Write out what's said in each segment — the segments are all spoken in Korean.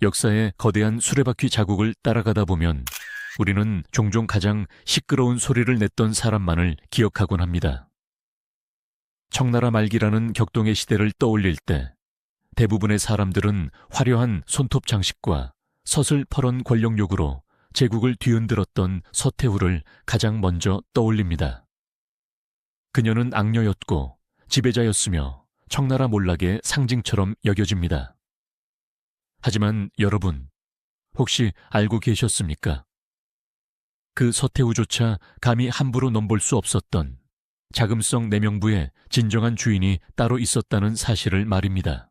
역사의 거대한 수레바퀴 자국을 따라가다 보면 우리는 종종 가장 시끄러운 소리를 냈던 사람만을 기억하곤 합니다. 청나라 말기라는 격동의 시대를 떠올릴 때 대부분의 사람들은 화려한 손톱 장식과 서슬퍼런 권력욕으로 제국을 뒤흔들었던 서태후를 가장 먼저 떠올립니다. 그녀는 악녀였고 지배자였으며 청나라 몰락의 상징처럼 여겨집니다. 하지만 여러분, 혹시 알고 계셨습니까? 그 서태후조차 감히 함부로 넘볼 수 없었던 자금성 내명부의 진정한 주인이 따로 있었다는 사실을 말입니다.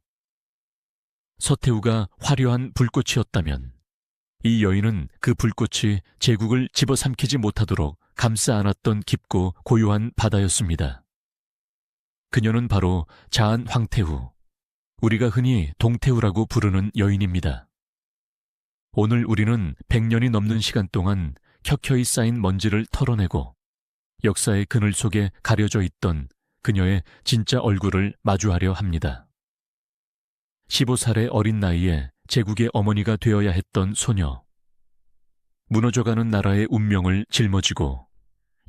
서태후가 화려한 불꽃이었다면 이 여인은 그 불꽃이 제국을 집어삼키지 못하도록 감싸 안았던 깊고 고요한 바다였습니다. 그녀는 바로 자한 황태후, 우리가 흔히 동태후라고 부르는 여인입니다. 오늘 우리는 100년이 넘는 시간 동안 켜켜이 쌓인 먼지를 털어내고 역사의 그늘 속에 가려져 있던 그녀의 진짜 얼굴을 마주하려 합니다. 15살의 어린 나이에 제국의 어머니가 되어야 했던 소녀. 무너져가는 나라의 운명을 짊어지고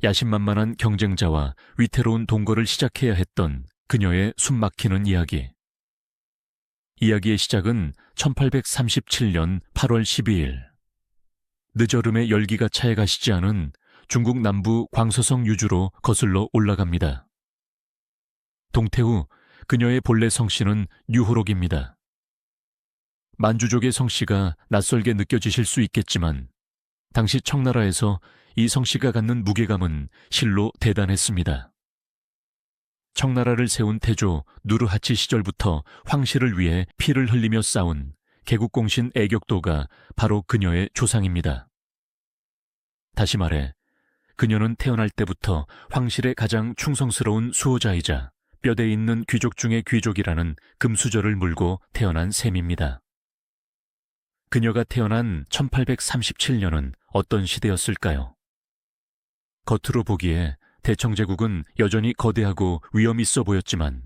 야심만만한 경쟁자와 위태로운 동거를 시작해야 했던 그녀의 숨막히는 이야기. 이야기의 시작은 1837년 8월 12일. 늦어름의 열기가 차해가시지 않은 중국 남부 광서성 유주로 거슬러 올라갑니다. 동태후, 그녀의 본래 성씨는 유호록입니다. 만주족의 성씨가 낯설게 느껴지실 수 있겠지만 당시 청나라에서 이 성씨가 갖는 무게감은 실로 대단했습니다. 청나라를 세운 태조 누르하치 시절부터 황실을 위해 피를 흘리며 싸운 개국공신 애격도가 바로 그녀의 조상입니다. 다시 말해 그녀는 태어날 때부터 황실의 가장 충성스러운 수호자이자 뼈대 있는 귀족 중의 귀족이라는 금수저를 물고 태어난 셈입니다. 그녀가 태어난 1837년은 어떤 시대였을까요? 겉으로 보기에 대청제국은 여전히 거대하고 위험 있어 보였지만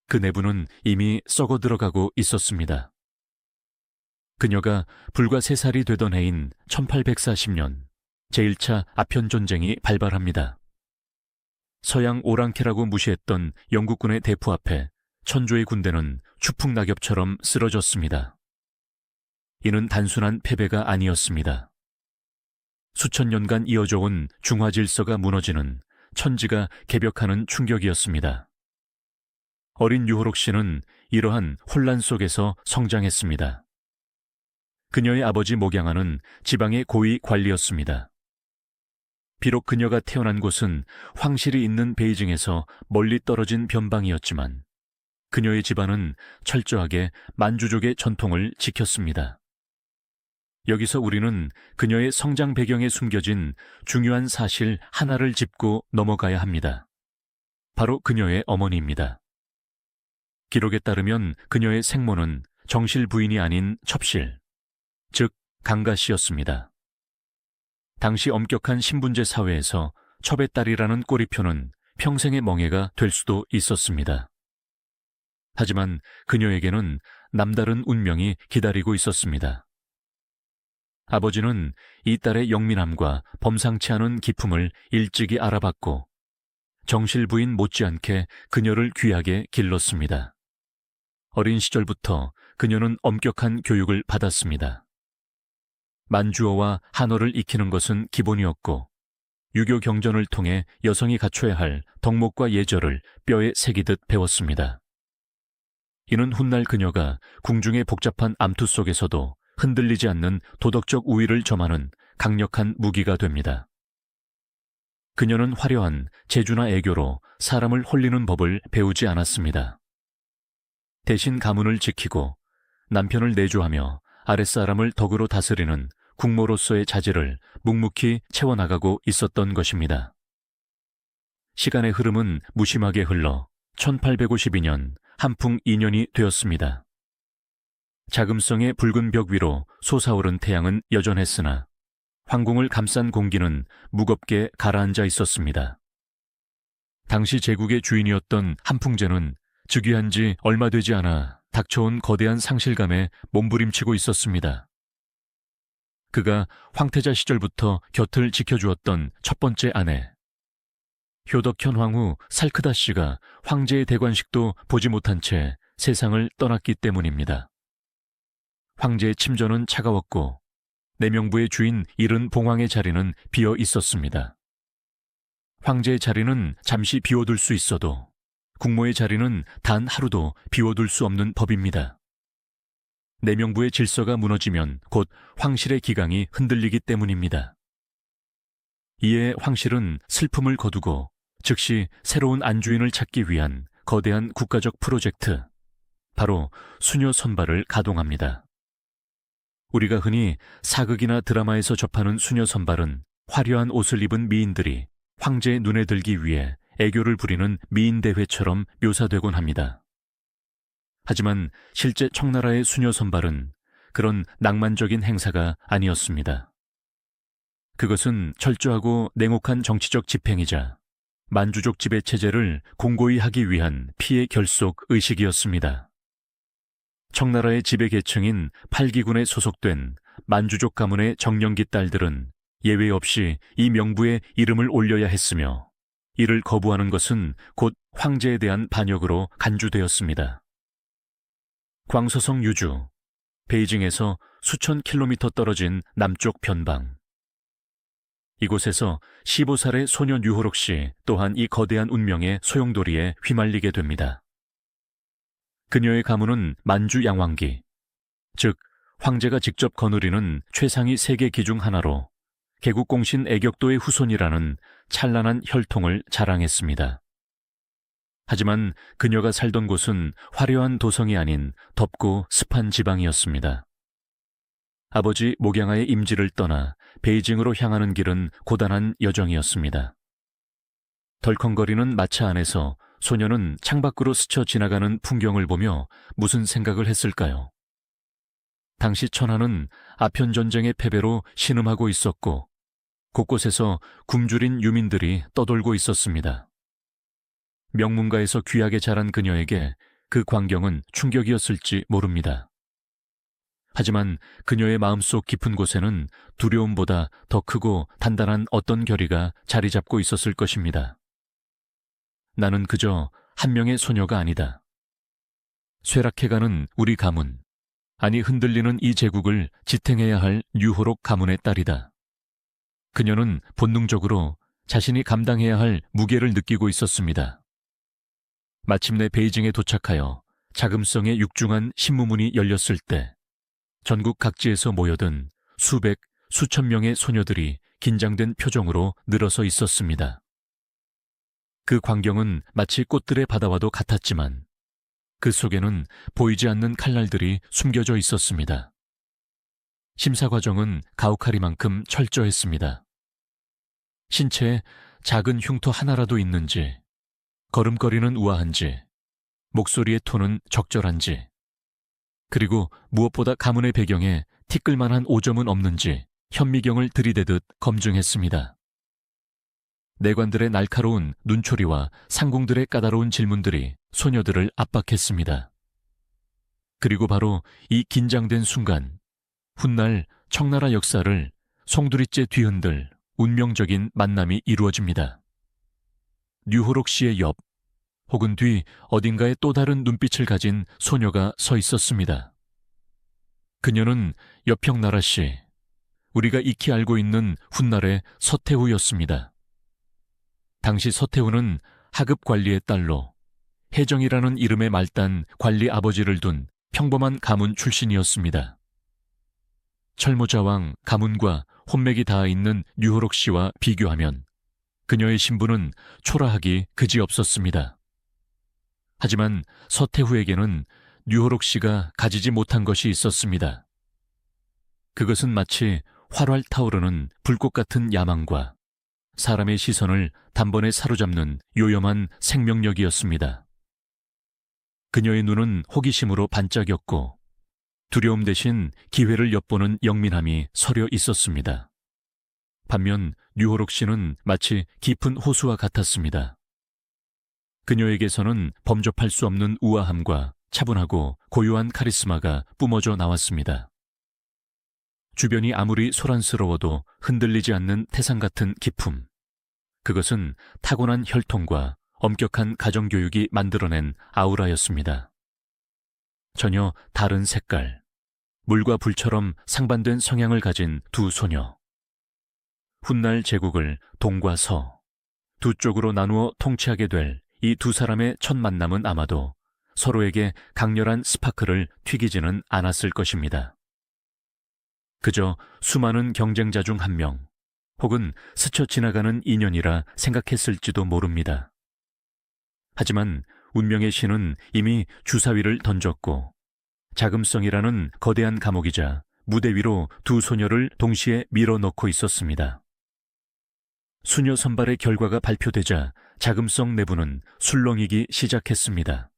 그 내부는 이미 썩어 들어가고 있었습니다. 그녀가 불과 3살이 되던 해인 1840년 제1차 아편전쟁이 발발합니다. 서양 오랑캐라고 무시했던 영국군의 대포 앞에 천조의 군대는 추풍낙엽처럼 쓰러졌습니다. 이는 단순한 패배가 아니었습니다. 수천 년간 이어져 온 중화 질서가 무너지는 천지가 개벽하는 충격이었습니다. 어린 유호록 씨는 이러한 혼란 속에서 성장했습니다. 그녀의 아버지 목양아는 지방의 고위 관리였습니다. 비록 그녀가 태어난 곳은 황실이 있는 베이징에서 멀리 떨어진 변방이었지만 그녀의 집안은 철저하게 만주족의 전통을 지켰습니다. 여기서 우리는 그녀의 성장 배경에 숨겨진 중요한 사실 하나를 짚고 넘어가야 합니다. 바로 그녀의 어머니입니다. 기록에 따르면 그녀의 생모는 정실 부인이 아닌 첩실, 즉 강가씨였습니다. 당시 엄격한 신분제 사회에서 첩의 딸이라는 꼬리표는 평생의 멍해가 될 수도 있었습니다. 하지만 그녀에게는 남다른 운명이 기다리고 있었습니다. 아버지는 이 딸의 영민함과 범상치 않은 기품을 일찍이 알아봤고 정실 부인 못지않게 그녀를 귀하게 길렀습니다. 어린 시절부터 그녀는 엄격한 교육을 받았습니다. 만주어와 한어를 익히는 것은 기본이었고 유교 경전을 통해 여성이 갖춰야 할 덕목과 예절을 뼈에 새기듯 배웠습니다. 이는 훗날 그녀가 궁중의 복잡한 암투 속에서도 흔들리지 않는 도덕적 우위를 점하는 강력한 무기가 됩니다. 그녀는 화려한 재주나 애교로 사람을 홀리는 법을 배우지 않았습니다. 대신 가문을 지키고 남편을 내조하며 아랫사람을 덕으로 다스리는 국모로서의 자질을 묵묵히 채워나가고 있었던 것입니다. 시간의 흐름은 무심하게 흘러 1852년 한풍 2년이 되었습니다. 자금성의 붉은 벽 위로 솟아오른 태양은 여전했으나 황궁을 감싼 공기는 무겁게 가라앉아 있었습니다. 당시 제국의 주인이었던 한풍제는 즉위한 지 얼마 되지 않아 닥쳐온 거대한 상실감에 몸부림치고 있었습니다. 그가 황태자 시절부터 곁을 지켜주었던 첫 번째 아내, 효덕현 황후 살크다 씨가 황제의 대관식도 보지 못한 채 세상을 떠났기 때문입니다. 황제의 침전은 차가웠고 내명부의 주인 이른 봉황의 자리는 비어 있었습니다. 황제의 자리는 잠시 비워둘 수 있어도 국모의 자리는 단 하루도 비워둘 수 없는 법입니다. 내명부의 질서가 무너지면 곧 황실의 기강이 흔들리기 때문입니다. 이에 황실은 슬픔을 거두고 즉시 새로운 안주인을 찾기 위한 거대한 국가적 프로젝트, 바로 수녀 선발을 가동합니다. 우리가 흔히 사극이나 드라마에서 접하는 수녀 선발은 화려한 옷을 입은 미인들이 황제의 눈에 들기 위해 애교를 부리는 미인대회처럼 묘사되곤 합니다. 하지만 실제 청나라의 수녀 선발은 그런 낭만적인 행사가 아니었습니다. 그것은 철저하고 냉혹한 정치적 집행이자 만주족 지배 체제를 공고히 하기 위한 피해 결속 의식이었습니다. 청나라의 지배 계층인 팔기군에 소속된 만주족 가문의 정령기 딸들은 예외 없이 이 명부에 이름을 올려야 했으며 이를 거부하는 것은 곧 황제에 대한 반역으로 간주되었습니다. 광서성 유주, 베이징에서 수천 킬로미터 떨어진 남쪽 변방. 이곳에서 15살의 소년 유호록 씨 또한 이 거대한 운명의 소용돌이에 휘말리게 됩니다. 그녀의 가문은 만주 양왕기, 즉 황제가 직접 거느리는 최상위 세계 기 중 하나로 개국공신 애격도의 후손이라는 찬란한 혈통을 자랑했습니다. 하지만 그녀가 살던 곳은 화려한 도성이 아닌 덥고 습한 지방이었습니다. 아버지 목양아의 임지를 떠나 베이징으로 향하는 길은 고단한 여정이었습니다. 덜컹거리는 마차 안에서 소녀는 창밖으로 스쳐 지나가는 풍경을 보며 무슨 생각을 했을까요? 당시 천하는 아편 전쟁의 패배로 신음하고 있었고 곳곳에서 굶주린 유민들이 떠돌고 있었습니다. 명문가에서 귀하게 자란 그녀에게 그 광경은 충격이었을지 모릅니다. 하지만 그녀의 마음속 깊은 곳에는 두려움보다 더 크고 단단한 어떤 결의가 자리 잡고 있었을 것입니다. 나는 그저 한 명의 소녀가 아니다. 쇠락해가는 우리 가문, 아니 흔들리는 이 제국을 지탱해야 할 유호록 가문의 딸이다. 그녀는 본능적으로 자신이 감당해야 할 무게를 느끼고 있었습니다. 마침내 베이징에 도착하여 자금성의 육중한 신무문이 열렸을 때 전국 각지에서 모여든 수백, 수천 명의 소녀들이 긴장된 표정으로 늘어서 있었습니다. 그 광경은 마치 꽃들의 바다와도 같았지만 그 속에는 보이지 않는 칼날들이 숨겨져 있었습니다. 심사 과정은 가혹하리만큼 철저했습니다. 신체에 작은 흉터 하나라도 있는지, 걸음걸이는 우아한지, 목소리의 톤은 적절한지, 그리고 무엇보다 가문의 배경에 티끌만한 오점은 없는지 현미경을 들이대듯 검증했습니다. 내관들의 날카로운 눈초리와 상궁들의 까다로운 질문들이 소녀들을 압박했습니다. 그리고 바로 이 긴장된 순간, 훗날 청나라 역사를 송두리째 뒤흔들 운명적인 만남이 이루어집니다. 유호록 씨의 옆, 혹은 뒤 어딘가에 또 다른 눈빛을 가진 소녀가 서 있었습니다. 그녀는 여평나라 씨, 우리가 익히 알고 있는 훗날의 서태후였습니다. 당시 서태후는 하급 관리의 딸로 혜정이라는 이름의 말단 관리 아버지를 둔 평범한 가문 출신이었습니다. 철모자왕 가문과 혼맥이 닿아 있는 유호록 씨와 비교하면 그녀의 신분은 초라하기 그지없었습니다. 하지만 서태후에게는 유호록 씨가 가지지 못한 것이 있었습니다. 그것은 마치 활활 타오르는 불꽃 같은 야망과 사람의 시선을 단번에 사로잡는 요염한 생명력이었습니다. 그녀의 눈은 호기심으로 반짝였고 두려움 대신 기회를 엿보는 영민함이 서려 있었습니다. 반면 유호록 씨는 마치 깊은 호수와 같았습니다. 그녀에게서는 범접할 수 없는 우아함과 차분하고 고요한 카리스마가 뿜어져 나왔습니다. 주변이 아무리 소란스러워도 흔들리지 않는 태산 같은 기품. 그것은 타고난 혈통과 엄격한 가정교육이 만들어낸 아우라였습니다. 전혀 다른 색깔, 물과 불처럼 상반된 성향을 가진 두 소녀. 훗날 제국을 동과 서, 두 쪽으로 나누어 통치하게 될 이 두 사람의 첫 만남은 아마도 서로에게 강렬한 스파크를 튀기지는 않았을 것입니다. 그저 수많은 경쟁자 중 한 명, 혹은 스쳐 지나가는 인연이라 생각했을지도 모릅니다. 하지만 운명의 신은 이미 주사위를 던졌고 자금성이라는 거대한 감옥이자 무대 위로 두 소녀를 동시에 밀어넣고 있었습니다. 수녀 선발의 결과가 발표되자 자금성 내부는 술렁이기 시작했습니다.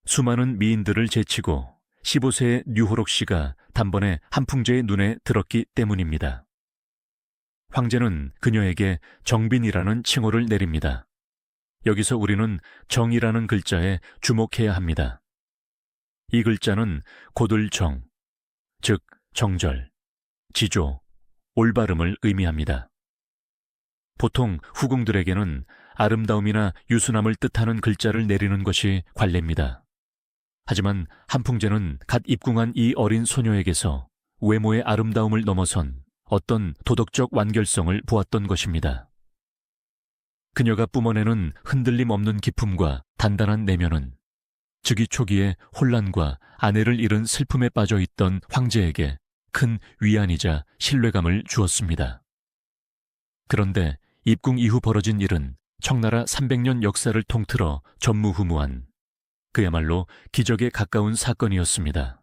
수많은 미인들을 제치고 15세의 류호록 씨가 단번에 한풍제의 눈에 들었기 때문입니다. 황제는 그녀에게 정빈이라는 칭호를 내립니다. 여기서 우리는 정이라는 글자에 주목해야 합니다. 이 글자는 고들정, 즉 정절, 지조, 올바름을 의미합니다. 보통 후궁들에게는 아름다움이나 유순함을 뜻하는 글자를 내리는 것이 관례입니다. 하지만 한풍제는 갓 입궁한 이 어린 소녀에게서 외모의 아름다움을 넘어선 어떤 도덕적 완결성을 보았던 것입니다. 그녀가 뿜어내는 흔들림 없는 기품과 단단한 내면은 즉위 초기에 혼란과 아내를 잃은 슬픔에 빠져 있던 황제에게 큰 위안이자 신뢰감을 주었습니다. 그런데 입궁 이후 벌어진 일은 청나라 300년 역사를 통틀어 전무후무한 그야말로 기적에 가까운 사건이었습니다.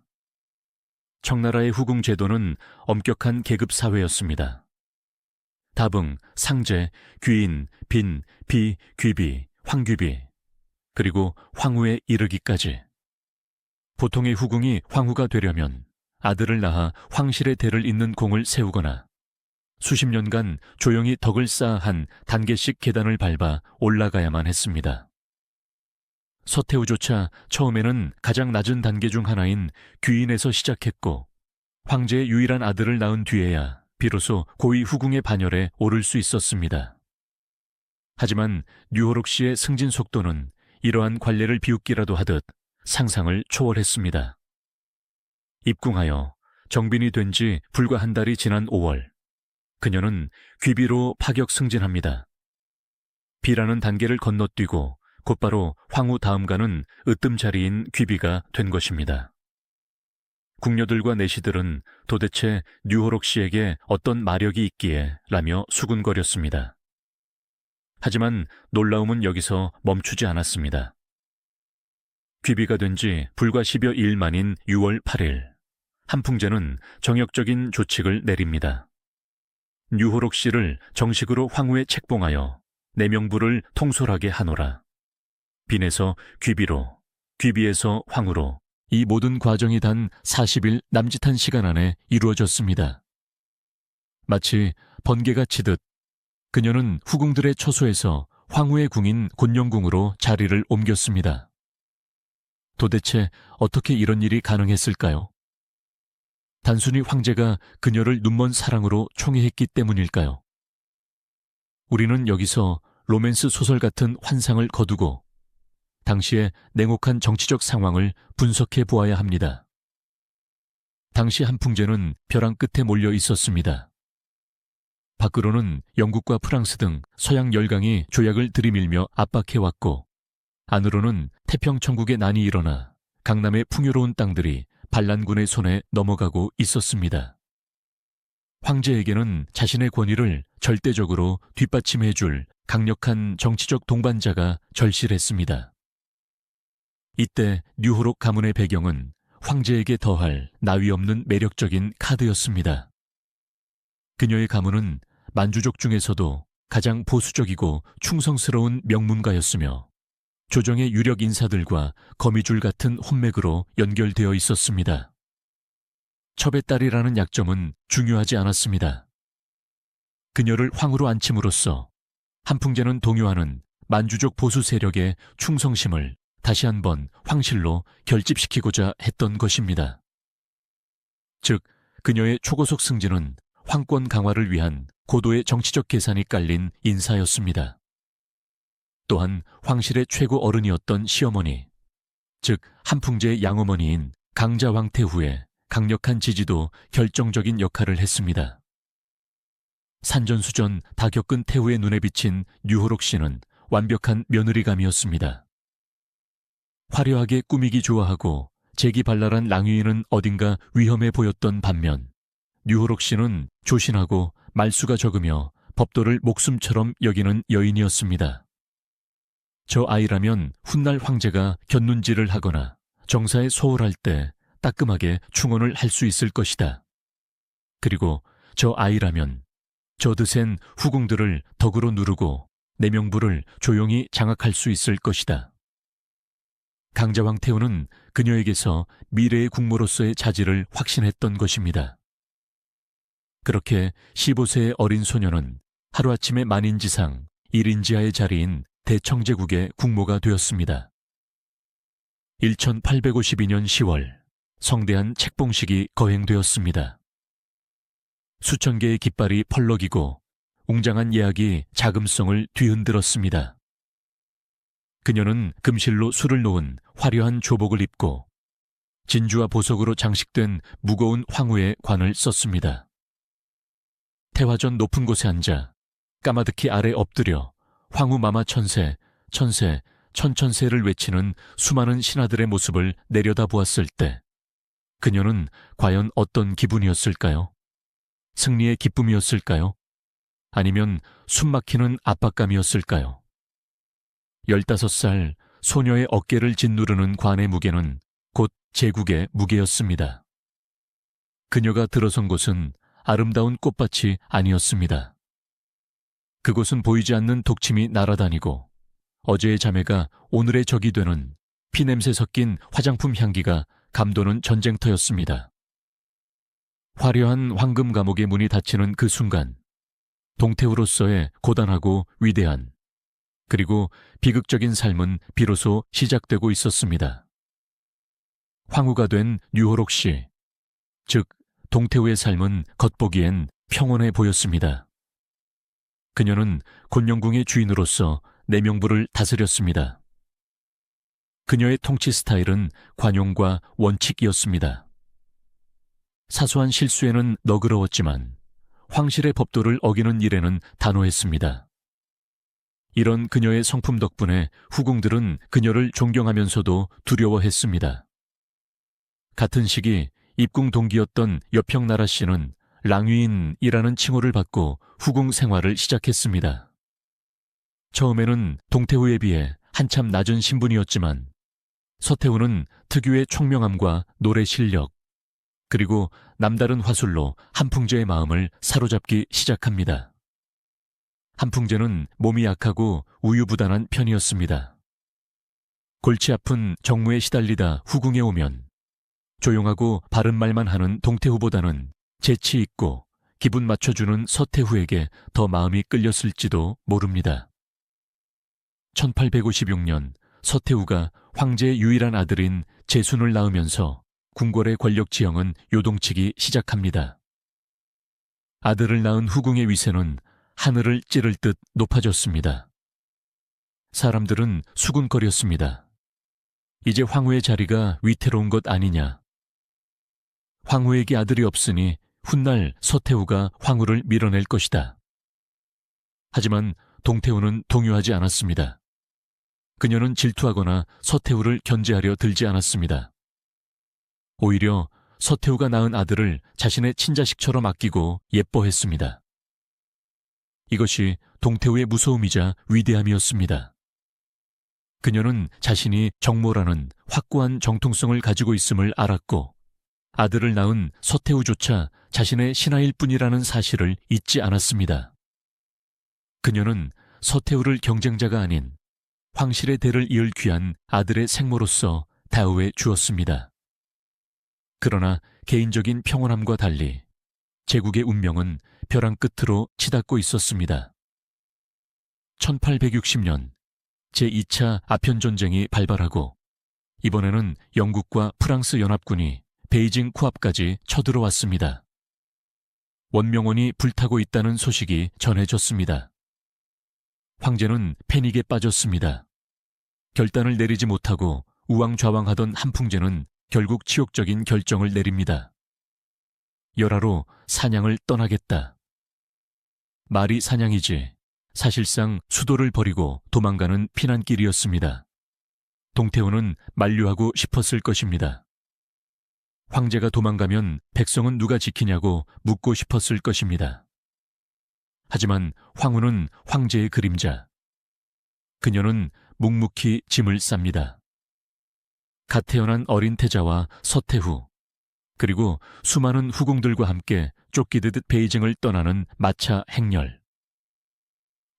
청나라의 후궁 제도는 엄격한 계급 사회였습니다. 다붕, 상제, 귀인, 빈, 비, 귀비, 황귀비, 그리고 황후에 이르기까지. 보통의 후궁이 황후가 되려면 아들을 낳아 황실의 대를 잇는 공을 세우거나 수십 년간 조용히 덕을 쌓아한 단계식 계단을 밟아 올라가야만 했습니다. 서태후조차 처음에는 가장 낮은 단계 중 하나인 귀인에서 시작했고 황제의 유일한 아들을 낳은 뒤에야 비로소 고위 후궁의 반열에 오를 수 있었습니다. 하지만 류호록 씨의 승진 속도는 이러한 관례를 비웃기라도 하듯 상상을 초월했습니다. 입궁하여 정빈이 된 지 불과 한 달이 지난 5월, 그녀는 귀비로 파격 승진합니다. 비라는 단계를 건너뛰고 곧바로 황후 다음가는 으뜸자리인 귀비가 된 것입니다. 궁녀들과 내시들은 도대체 류호록 씨에게 어떤 마력이 있기에 라며 수군거렸습니다. 하지만 놀라움은 여기서 멈추지 않았습니다. 귀비가 된 지 불과 10여 일 만인 6월 8일, 한풍제는 정역적인 조칙을 내립니다. 류호록 씨를 정식으로 황후에 책봉하여 내명부를 통솔하게 하노라. 빈에서 귀비로, 귀비에서 황후로 이 모든 과정이 단 40일 남짓한 시간 안에 이루어졌습니다. 마치 번개가 치듯 그녀는 후궁들의 처소에서 황후의 궁인 곤영궁으로 자리를 옮겼습니다. 도대체 어떻게 이런 일이 가능했을까요? 단순히 황제가 그녀를 눈먼 사랑으로 총애했기 때문일까요? 우리는 여기서 로맨스 소설 같은 환상을 거두고 당시의 냉혹한 정치적 상황을 분석해 보아야 합니다. 당시 한풍제는 벼랑 끝에 몰려 있었습니다. 밖으로는 영국과 프랑스 등 서양 열강이 조약을 들이밀며 압박해왔고 안으로는 태평천국의 난이 일어나 강남의 풍요로운 땅들이 반란군의 손에 넘어가고 있었습니다. 황제에게는 자신의 권위를 절대적으로 뒷받침해줄 강력한 정치적 동반자가 절실했습니다. 이때 류호록 가문의 배경은 황제에게 더할 나위 없는 매력적인 카드였습니다. 그녀의 가문은 만주족 중에서도 가장 보수적이고 충성스러운 명문가였으며 조정의 유력 인사들과 거미줄 같은 혼맥으로 연결되어 있었습니다. 첩의 딸이라는 약점은 중요하지 않았습니다. 그녀를 황후로 앉힘으로써 한풍제는 동요하는 만주족 보수 세력의 충성심을 다시 한번 황실로 결집시키고자 했던 것입니다. 즉, 그녀의 초고속 승진은 황권 강화를 위한 고도의 정치적 계산이 깔린 인사였습니다. 또한 황실의 최고 어른이었던 시어머니, 즉 한풍제의 양어머니인 강자황태후의 강력한 지지도 결정적인 역할을 했습니다. 산전수전 다 겪은 태후의 눈에 비친 류호록 씨는 완벽한 며느리감이었습니다. 화려하게 꾸미기 좋아하고 재기발랄한 랑위인은 어딘가 위험해 보였던 반면 류호록 씨는 조신하고 말수가 적으며 법도를 목숨처럼 여기는 여인이었습니다. 저 아이라면 훗날 황제가 곁눈질을 하거나 정사에 소홀할 때 따끔하게 충언을 할 수 있을 것이다. 그리고 저 아이라면 저 드센 후궁들을 덕으로 누르고 내 명부를 조용히 장악할 수 있을 것이다. 강자왕 태후는 그녀에게서 미래의 국모로서의 자질을 확신했던 것입니다. 그렇게 15세의 어린 소녀는 하루아침에 만인지상 1인지하의 자리인 대청제국의 국모가 되었습니다. 1852년 10월 성대한 책봉식이 거행되었습니다. 수천 개의 깃발이 펄럭이고 웅장한 예약이 자금성을 뒤흔들었습니다. 그녀는 금실로 술을 놓은 화려한 조복을 입고 진주와 보석으로 장식된 무거운 황후의 관을 썼습니다. 태화전 높은 곳에 앉아 까마득히 아래 엎드려 황후 마마 천세, 천세, 천천세를 외치는 수많은 신하들의 모습을 내려다보았을 때 그녀는 과연 어떤 기분이었을까요? 승리의 기쁨이었을까요? 아니면 숨막히는 압박감이었을까요? 15살 소녀의 어깨를 짓누르는 관의 무게는 곧 제국의 무게였습니다. 그녀가 들어선 곳은 아름다운 꽃밭이 아니었습니다. 그곳은 보이지 않는 독침이 날아다니고 어제의 자매가 오늘의 적이 되는 피냄새 섞인 화장품 향기가 감도는 전쟁터였습니다. 화려한 황금 감옥의 문이 닫히는 그 순간 동태후로서의 고단하고 위대한 그리고 비극적인 삶은 비로소 시작되고 있었습니다. 황후가 된 류호록 씨, 즉 동태후의 삶은 겉보기엔 평온해 보였습니다. 그녀는 곤영궁의 주인으로서 내명부를 다스렸습니다. 그녀의 통치 스타일은 관용과 원칙이었습니다. 사소한 실수에는 너그러웠지만 황실의 법도를 어기는 일에는 단호했습니다. 이런 그녀의 성품 덕분에 후궁들은 그녀를 존경하면서도 두려워했습니다. 같은 시기 입궁 동기였던 여평나라 씨는 랑위인이라는 칭호를 받고 후궁 생활을 시작했습니다. 처음에는 동태후에 비해 한참 낮은 신분이었지만 서태후는 특유의 총명함과 노래 실력 그리고 남다른 화술로 한풍제의 마음을 사로잡기 시작합니다. 한풍제는 몸이 약하고 우유부단한 편이었습니다. 골치 아픈 정무에 시달리다 후궁에 오면 조용하고 바른 말만 하는 동태후보다는 재치 있고 기분 맞춰주는 서태후에게 더 마음이 끌렸을지도 모릅니다. 1856년 서태후가 황제의 유일한 아들인 제순을 낳으면서 궁궐의 권력 지형은 요동치기 시작합니다. 아들을 낳은 후궁의 위세는 하늘을 찌를 듯 높아졌습니다. 사람들은 수군거렸습니다. 이제 황후의 자리가 위태로운 것 아니냐. 황후에게 아들이 없으니 훗날 서태후가 황후를 밀어낼 것이다. 하지만 동태후는 동요하지 않았습니다. 그녀는 질투하거나 서태후를 견제하려 들지 않았습니다. 오히려 서태후가 낳은 아들을 자신의 친자식처럼 아끼고 예뻐했습니다. 이것이 동태후의 무서움이자 위대함이었습니다. 그녀는 자신이 정모라는 확고한 정통성을 가지고 있음을 알았고 아들을 낳은 서태후조차 자신의 신하일 뿐이라는 사실을 잊지 않았습니다. 그녀는 서태후를 경쟁자가 아닌 황실의 대를 이을 귀한 아들의 생모로서 다우해 주었습니다. 그러나 개인적인 평온함과 달리 제국의 운명은 벼랑 끝으로 치닫고 있었습니다. 1860년 제2차 아편전쟁이 발발하고 이번에는 영국과 프랑스 연합군이 베이징 코앞까지 쳐들어왔습니다. 원명원이 불타고 있다는 소식이 전해졌습니다. 황제는 패닉에 빠졌습니다. 결단을 내리지 못하고 우왕좌왕하던 한풍제는 결국 치욕적인 결정을 내립니다. 열하로 사냥을 떠나겠다. 말이 사냥이지 사실상 수도를 버리고 도망가는 피난길이었습니다. 동태후는 만류하고 싶었을 것입니다. 황제가 도망가면 백성은 누가 지키냐고 묻고 싶었을 것입니다. 하지만 황후는 황제의 그림자. 그녀는 묵묵히 짐을 쌉니다. 갓 태어난 어린 태자와 서태후, 그리고 수많은 후궁들과 함께 쫓기듯 베이징을 떠나는 마차 행렬.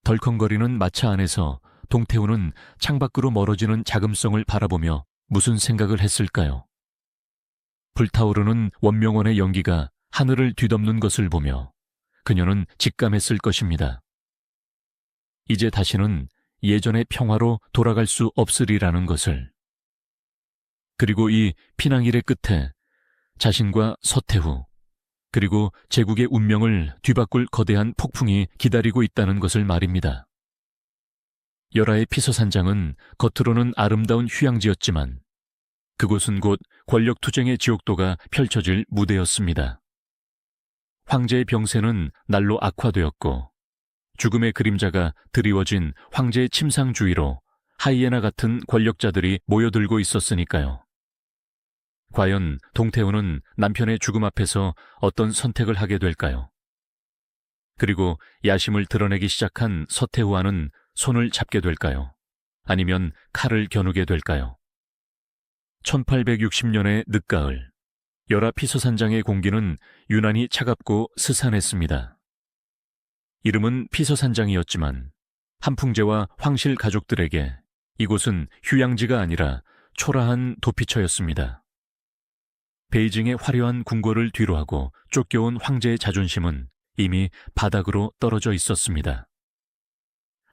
덜컹거리는 마차 안에서 동태후는 창밖으로 멀어지는 자금성을 바라보며 무슨 생각을 했을까요? 불타오르는 원명원의 연기가 하늘을 뒤덮는 것을 보며 그녀는 직감했을 것입니다. 이제 다시는 예전의 평화로 돌아갈 수 없으리라는 것을. 그리고 이 피난길의 끝에 자신과 서태후, 그리고 제국의 운명을 뒤바꿀 거대한 폭풍이 기다리고 있다는 것을 말입니다. 열하의 피서산장은 겉으로는 아름다운 휴양지였지만 그곳은 곧 권력투쟁의 지옥도가 펼쳐질 무대였습니다. 황제의 병세는 날로 악화되었고 죽음의 그림자가 드리워진 황제의 침상 주위로 하이에나 같은 권력자들이 모여들고 있었으니까요. 과연 동태후는 남편의 죽음 앞에서 어떤 선택을 하게 될까요? 그리고 야심을 드러내기 시작한 서태후와는 손을 잡게 될까요? 아니면 칼을 겨누게 될까요? 1860년의 늦가을, 열하 피서산장의 공기는 유난히 차갑고 스산했습니다. 이름은 피서산장이었지만 한풍제와 황실 가족들에게 이곳은 휴양지가 아니라 초라한 도피처였습니다. 베이징의 화려한 궁궐을 뒤로하고 쫓겨온 황제의 자존심은 이미 바닥으로 떨어져 있었습니다.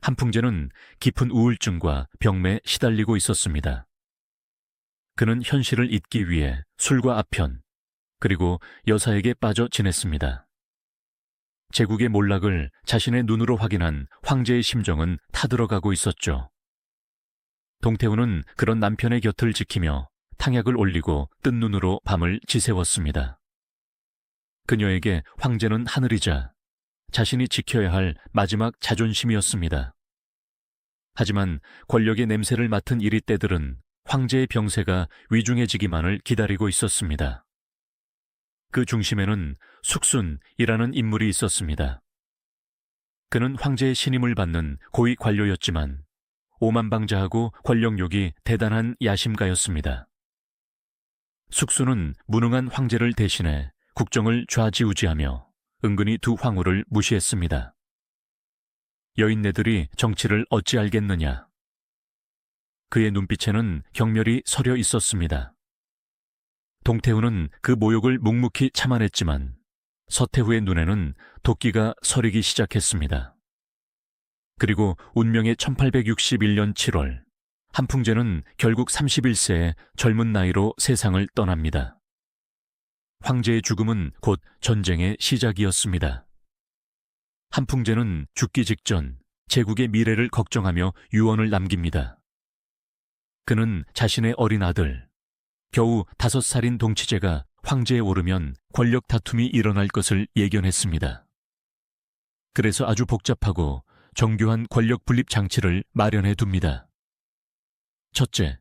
한풍제는 깊은 우울증과 병매에 시달리고 있었습니다. 그는 현실을 잊기 위해 술과 아편, 그리고 여사에게 빠져 지냈습니다. 제국의 몰락을 자신의 눈으로 확인한 황제의 심정은 타들어가고 있었죠. 동태후는 그런 남편의 곁을 지키며 탕약을 올리고 뜬 눈으로 밤을 지새웠습니다. 그녀에게 황제는 하늘이자 자신이 지켜야 할 마지막 자존심이었습니다. 하지만 권력의 냄새를 맡은 이리 때들은 황제의 병세가 위중해지기만을 기다리고 있었습니다. 그 중심에는 숙순이라는 인물이 있었습니다. 그는 황제의 신임을 받는 고위 관료였지만 오만방자하고 권력욕이 대단한 야심가였습니다. 숙순은 무능한 황제를 대신해 국정을 좌지우지하며 은근히 두 황후를 무시했습니다. 여인네들이 정치를 어찌 알겠느냐. 그의 눈빛에는 경멸이 서려 있었습니다. 동태후는 그 모욕을 묵묵히 참아냈지만 서태후의 눈에는 도끼가 서리기 시작했습니다. 그리고 운명의 1861년 7월, 한풍제는 결국 31세의 젊은 나이로 세상을 떠납니다. 황제의 죽음은 곧 전쟁의 시작이었습니다. 한풍제는 죽기 직전 제국의 미래를 걱정하며 유언을 남깁니다. 그는 자신의 어린 아들, 겨우 5살인 동치제가 황제에 오르면 권력 다툼이 일어날 것을 예견했습니다. 그래서 아주 복잡하고 정교한 권력 분립 장치를 마련해 둡니다. 첫째,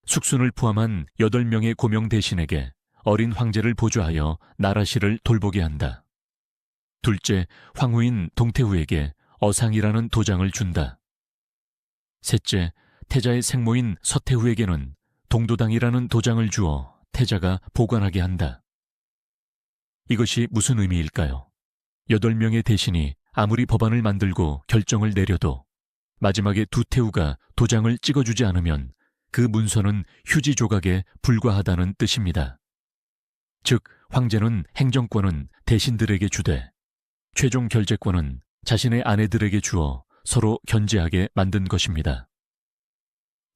숙순을 포함한 8명의 고명 대신에게 어린 황제를 보좌하여 나라시를 돌보게 한다. 둘째, 황후인 동태후에게 어상이라는 도장을 준다. 셋째, 태자의 생모인 서태후에게는 동도당이라는 도장을 주어 태자가 보관하게 한다. 이것이 무슨 의미일까요? 8명의 대신이 아무리 법안을 만들고 결정을 내려도 마지막에 두 태후가 도장을 찍어주지 않으면 그 문서는 휴지 조각에 불과하다는 뜻입니다. 즉, 황제는 행정권은 대신들에게 주되 최종 결재권은 자신의 아내들에게 주어 서로 견제하게 만든 것입니다.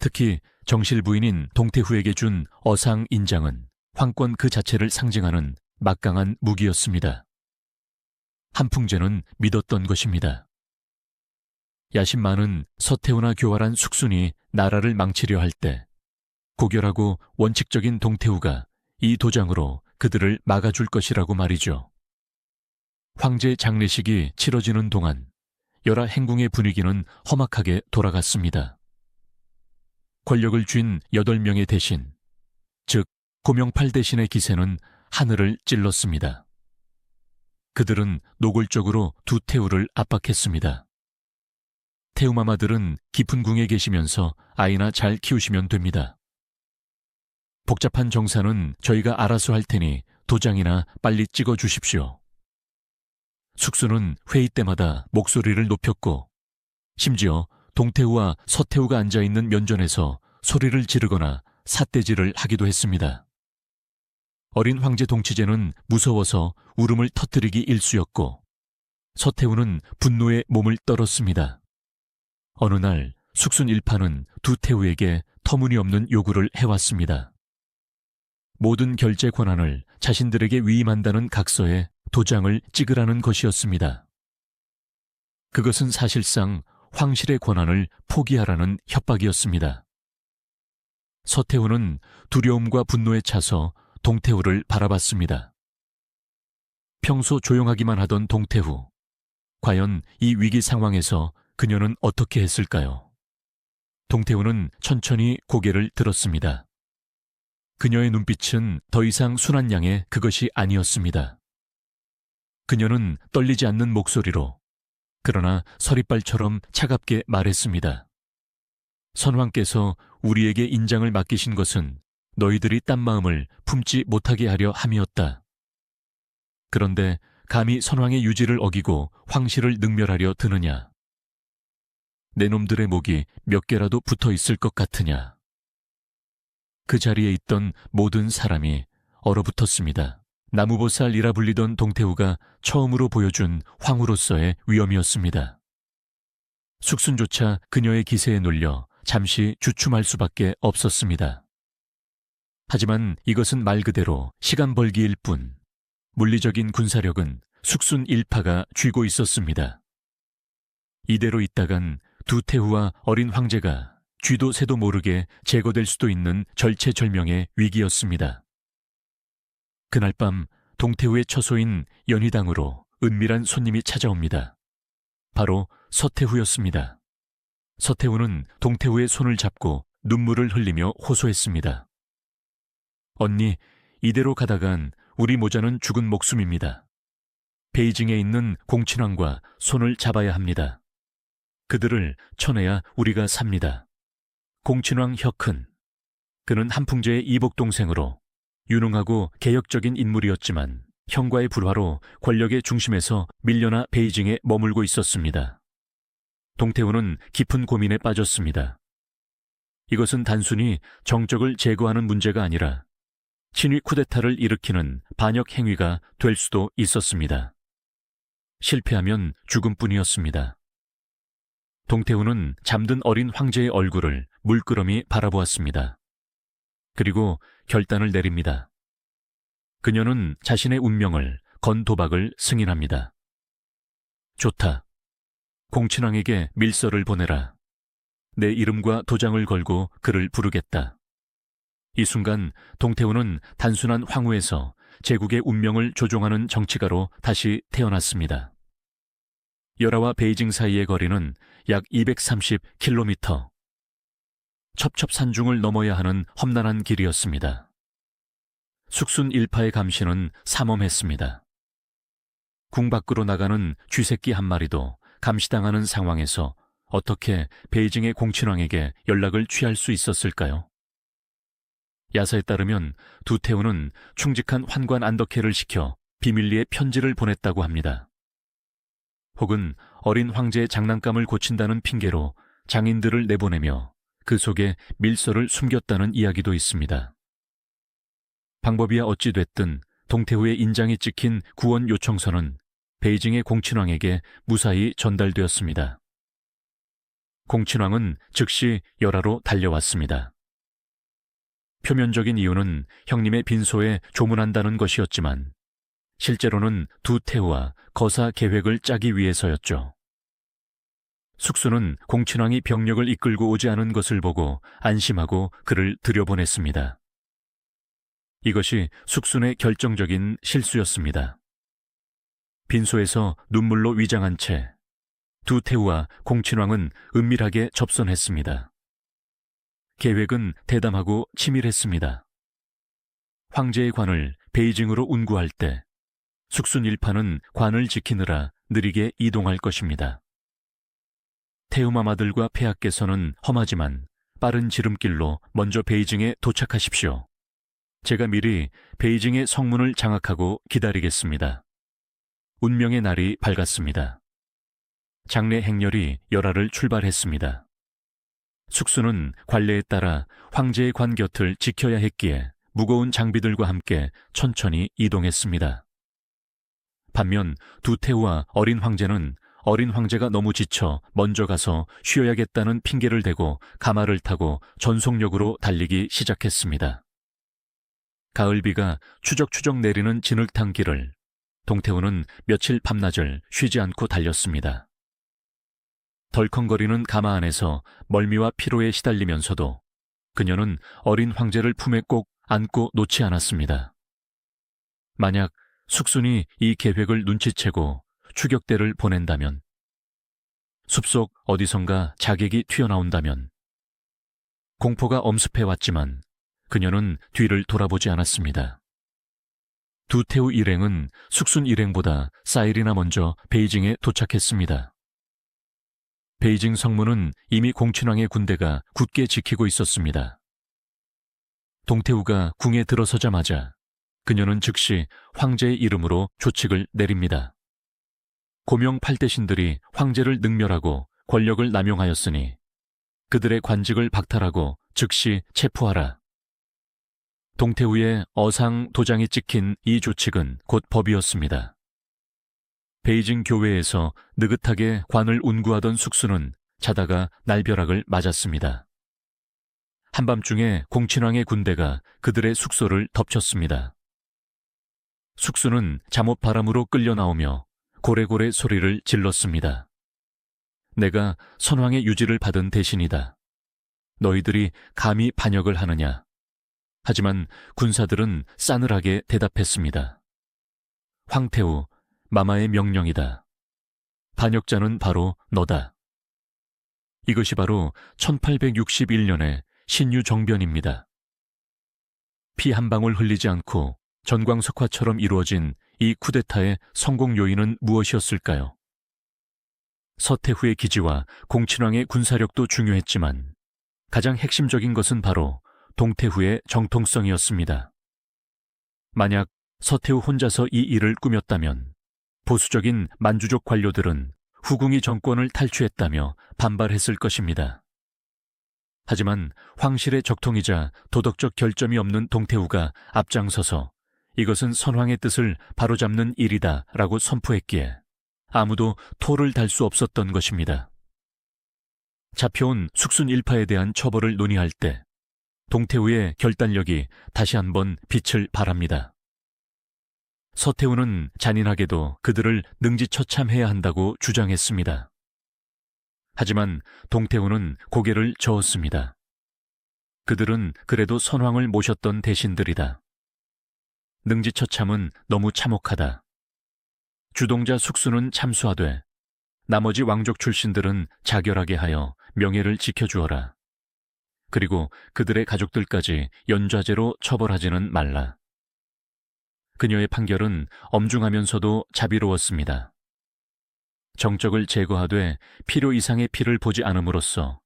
특히 정실 부인인 동태후에게 준 어상 인장은 황권 그 자체를 상징하는 막강한 무기였습니다. 한풍제는 믿었던 것입니다. 야심 많은 서태후나 교활한 숙순이 나라를 망치려 할 때 고결하고 원칙적인 동태후가 이 도장으로 그들을 막아줄 것이라고 말이죠. 황제 장례식이 치러지는 동안 열하 행궁의 분위기는 험악하게 돌아갔습니다. 권력을 쥔 8명의 대신, 즉 고명팔 대신의 기세는 하늘을 찔렀습니다. 그들은 노골적으로 두 태후를 압박했습니다. 태후마마들은 깊은 궁에 계시면서 아이나 잘 키우시면 됩니다. 복잡한 정사는 저희가 알아서 할 테니 도장이나 빨리 찍어 주십시오. 숙수는 회의 때마다 목소리를 높였고 심지어 동태후와 서태후가 앉아있는 면전에서 소리를 지르거나 삿대질을 하기도 했습니다. 어린 황제 동치제는 무서워서 울음을 터뜨리기 일쑤였고 서태후는 분노에 몸을 떨었습니다. 어느 날 숙순 일파는 두 태후에게 터무니없는 요구를 해왔습니다. 모든 결제 권한을 자신들에게 위임한다는 각서에 도장을 찍으라는 것이었습니다. 그것은 사실상 황실의 권한을 포기하라는 협박이었습니다. 서태후는 두려움과 분노에 차서 동태후를 바라봤습니다. 평소 조용하기만 하던 동태후, 과연 이 위기 상황에서 그녀는 어떻게 했을까요? 동태후는 천천히 고개를 들었습니다. 그녀의 눈빛은 더 이상 순한 양의 그것이 아니었습니다. 그녀는 떨리지 않는 목소리로, 그러나 서리빨처럼 차갑게 말했습니다. 선왕께서 우리에게 인장을 맡기신 것은 너희들이 딴 마음을 품지 못하게 하려 함이었다. 그런데 감히 선왕의 유지를 어기고 황실을 능멸하려 드느냐? 내 놈들의 목이 몇 개라도 붙어 있을 것 같으냐? 그 자리에 있던 모든 사람이 얼어붙었습니다. 나무보살이라 불리던 동태후가 처음으로 보여준 황후로서의 위엄이었습니다. 숙순조차 그녀의 기세에 놀려 잠시 주춤할 수밖에 없었습니다. 하지만 이것은 말 그대로 시간 벌기일 뿐, 물리적인 군사력은 숙순 일파가 쥐고 있었습니다. 이대로 있다간 두 태후와 어린 황제가 쥐도 새도 모르게 제거될 수도 있는 절체절명의 위기였습니다. 그날 밤 동태후의 처소인 연희당으로 은밀한 손님이 찾아옵니다. 바로 서태후였습니다. 서태후는 동태후의 손을 잡고 눈물을 흘리며 호소했습니다. 언니, 이대로 가다간 우리 모자는 죽은 목숨입니다. 베이징에 있는 공친왕과 손을 잡아야 합니다. 그들을 쳐내야 우리가 삽니다. 공친왕 혁흔, 그는 한풍제의 이복동생으로 유능하고 개혁적인 인물이었지만 형과의 불화로 권력의 중심에서 밀려나 베이징에 머물고 있었습니다. 동태후는 깊은 고민에 빠졌습니다. 이것은 단순히 정적을 제거하는 문제가 아니라 친위 쿠데타를 일으키는 반역 행위가 될 수도 있었습니다. 실패하면 죽음뿐이었습니다. 동태후는 잠든 어린 황제의 얼굴을 물끄러미 바라보았습니다. 그리고 결단을 내립니다. 그녀는 자신의 운명을 건 도박을 승인합니다. 좋다. 공친왕에게 밀서를 보내라. 내 이름과 도장을 걸고 그를 부르겠다. 이 순간 동태후는 단순한 황후에서 제국의 운명을 조종하는 정치가로 다시 태어났습니다. 열하와 베이징 사이의 거리는 약 230km. 첩첩산중을 넘어야 하는 험난한 길이었습니다. 숙순 일파의 감시는 삼엄했습니다. 궁 밖으로 나가는 쥐새끼 한 마리도 감시당하는 상황에서 어떻게 베이징의 공친왕에게 연락을 취할 수 있었을까요? 야사에 따르면 두 태후는 충직한 환관 안덕회를 시켜 비밀리에 편지를 보냈다고 합니다. 혹은 어린 황제의 장난감을 고친다는 핑계로 장인들을 내보내며 그 속에 밀서를 숨겼다는 이야기도 있습니다. 방법이야 어찌 됐든 동태후의 인장이 찍힌 구원 요청서는 베이징의 공친왕에게 무사히 전달되었습니다. 공친왕은 즉시 열하로 달려왔습니다. 표면적인 이유는 형님의 빈소에 조문한다는 것이었지만 실제로는 두 태후와 거사 계획을 짜기 위해서였죠. 숙수는 공친왕이 병력을 이끌고 오지 않은 것을 보고 안심하고 그를 들여보냈습니다. 이것이 숙순의 결정적인 실수였습니다. 빈소에서 눈물로 위장한 채 두 태후와 공친왕은 은밀하게 접선했습니다. 계획은 대담하고 치밀했습니다. 황제의 관을 베이징으로 운구할 때 숙순 일파는 관을 지키느라 느리게 이동할 것입니다. 태후마마들과 폐하께서는 험하지만 빠른 지름길로 먼저 베이징에 도착하십시오. 제가 미리 베이징의 성문을 장악하고 기다리겠습니다. 운명의 날이 밝았습니다. 장례 행렬이 열하를 출발했습니다. 숙수는 관례에 따라 황제의 관 곁을 지켜야 했기에 무거운 장비들과 함께 천천히 이동했습니다. 반면 두 태후와 어린 황제는 어린 황제가 너무 지쳐 먼저 가서 쉬어야겠다는 핑계를 대고 가마를 타고 전속력으로 달리기 시작했습니다. 가을비가 추적추적 내리는 진흙탕 길을 동태후는 며칠 밤낮을 쉬지 않고 달렸습니다. 덜컹거리는 가마 안에서 멀미와 피로에 시달리면서도 그녀는 어린 황제를 품에 꼭 안고 놓지 않았습니다. 만약 숙순이 이 계획을 눈치채고 추격대를 보낸다면, 숲속 어디선가 자객이 튀어나온다면, 공포가 엄습해왔지만 그녀는 뒤를 돌아보지 않았습니다. 두 태후 일행은 숙순 일행보다 4일이나 먼저 베이징에 도착했습니다. 베이징 성문은 이미 공친왕의 군대가 굳게 지키고 있었습니다. 동태후가 궁에 들어서자마자 그녀는 즉시 황제의 이름으로 조칙을 내립니다. 고명 팔대신들이 황제를 능멸하고 권력을 남용하였으니 그들의 관직을 박탈하고 즉시 체포하라. 동태후의 어상 도장이 찍힌 이 조칙은 곧 법이었습니다. 베이징 교외에서 느긋하게 관을 운구하던 숙수는 자다가 날벼락을 맞았습니다. 한밤중에 공친왕의 군대가 그들의 숙소를 덮쳤습니다. 숙수는 잠옷 바람으로 끌려 나오며 고래고래 소리를 질렀습니다. 내가 선왕의 유지를 받은 대신이다. 너희들이 감히 반역을 하느냐. 하지만 군사들은 싸늘하게 대답했습니다. 황태후, 마마의 명령이다. 반역자는 바로 너다. 이것이 바로 1861년의 신유정변입니다. 피 한 방울 흘리지 않고 전광석화처럼 이루어진 이 쿠데타의 성공 요인은 무엇이었을까요? 서태후의 기지와 공친왕의 군사력도 중요했지만 가장 핵심적인 것은 바로 동태후의 정통성이었습니다. 만약 서태후 혼자서 이 일을 꾸몄다면 보수적인 만주족 관료들은 후궁이 정권을 탈취했다며 반발했을 것입니다. 하지만 황실의 적통이자 도덕적 결점이 없는 동태후가 앞장서서 이것은 선왕의 뜻을 바로잡는 일이다 라고 선포했기에 아무도 토를 달 수 없었던 것입니다. 잡혀온 숙순 일파에 대한 처벌을 논의할 때 동태후의 결단력이 다시 한번 빛을 발합니다. 서태후는 잔인하게도 그들을 능지처참해야 한다고 주장했습니다. 하지만 동태후는 고개를 저었습니다. 그들은 그래도 선왕을 모셨던 대신들이다. 능지처참은 너무 참혹하다. 주동자 숙수는 참수하되 나머지 왕족 출신들은 자결하게 하여 명예를 지켜주어라. 그리고 그들의 가족들까지 연좌제로 처벌하지는 말라. 그녀의 판결은 엄중하면서도 자비로웠습니다. 정적을 제거하되 필요 이상의 피를 보지 않음으로써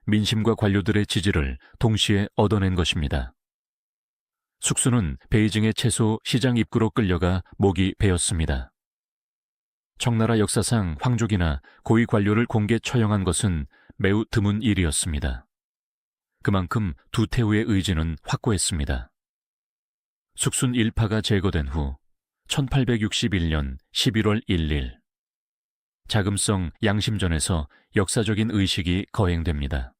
민심과 관료들의 지지를 동시에 얻어낸 것입니다. 숙수는 베이징의 채소 시장 입구로 끌려가 목이 베었습니다. 청나라 역사상 황족이나 고위 관료를 공개 처형한 것은 매우 드문 일이었습니다. 그만큼 두 태후의 의지는 확고했습니다. 숙순 일파가 제거된 후 1861년 11월 1일 자금성 양심전에서 역사적인 의식이 거행됩니다.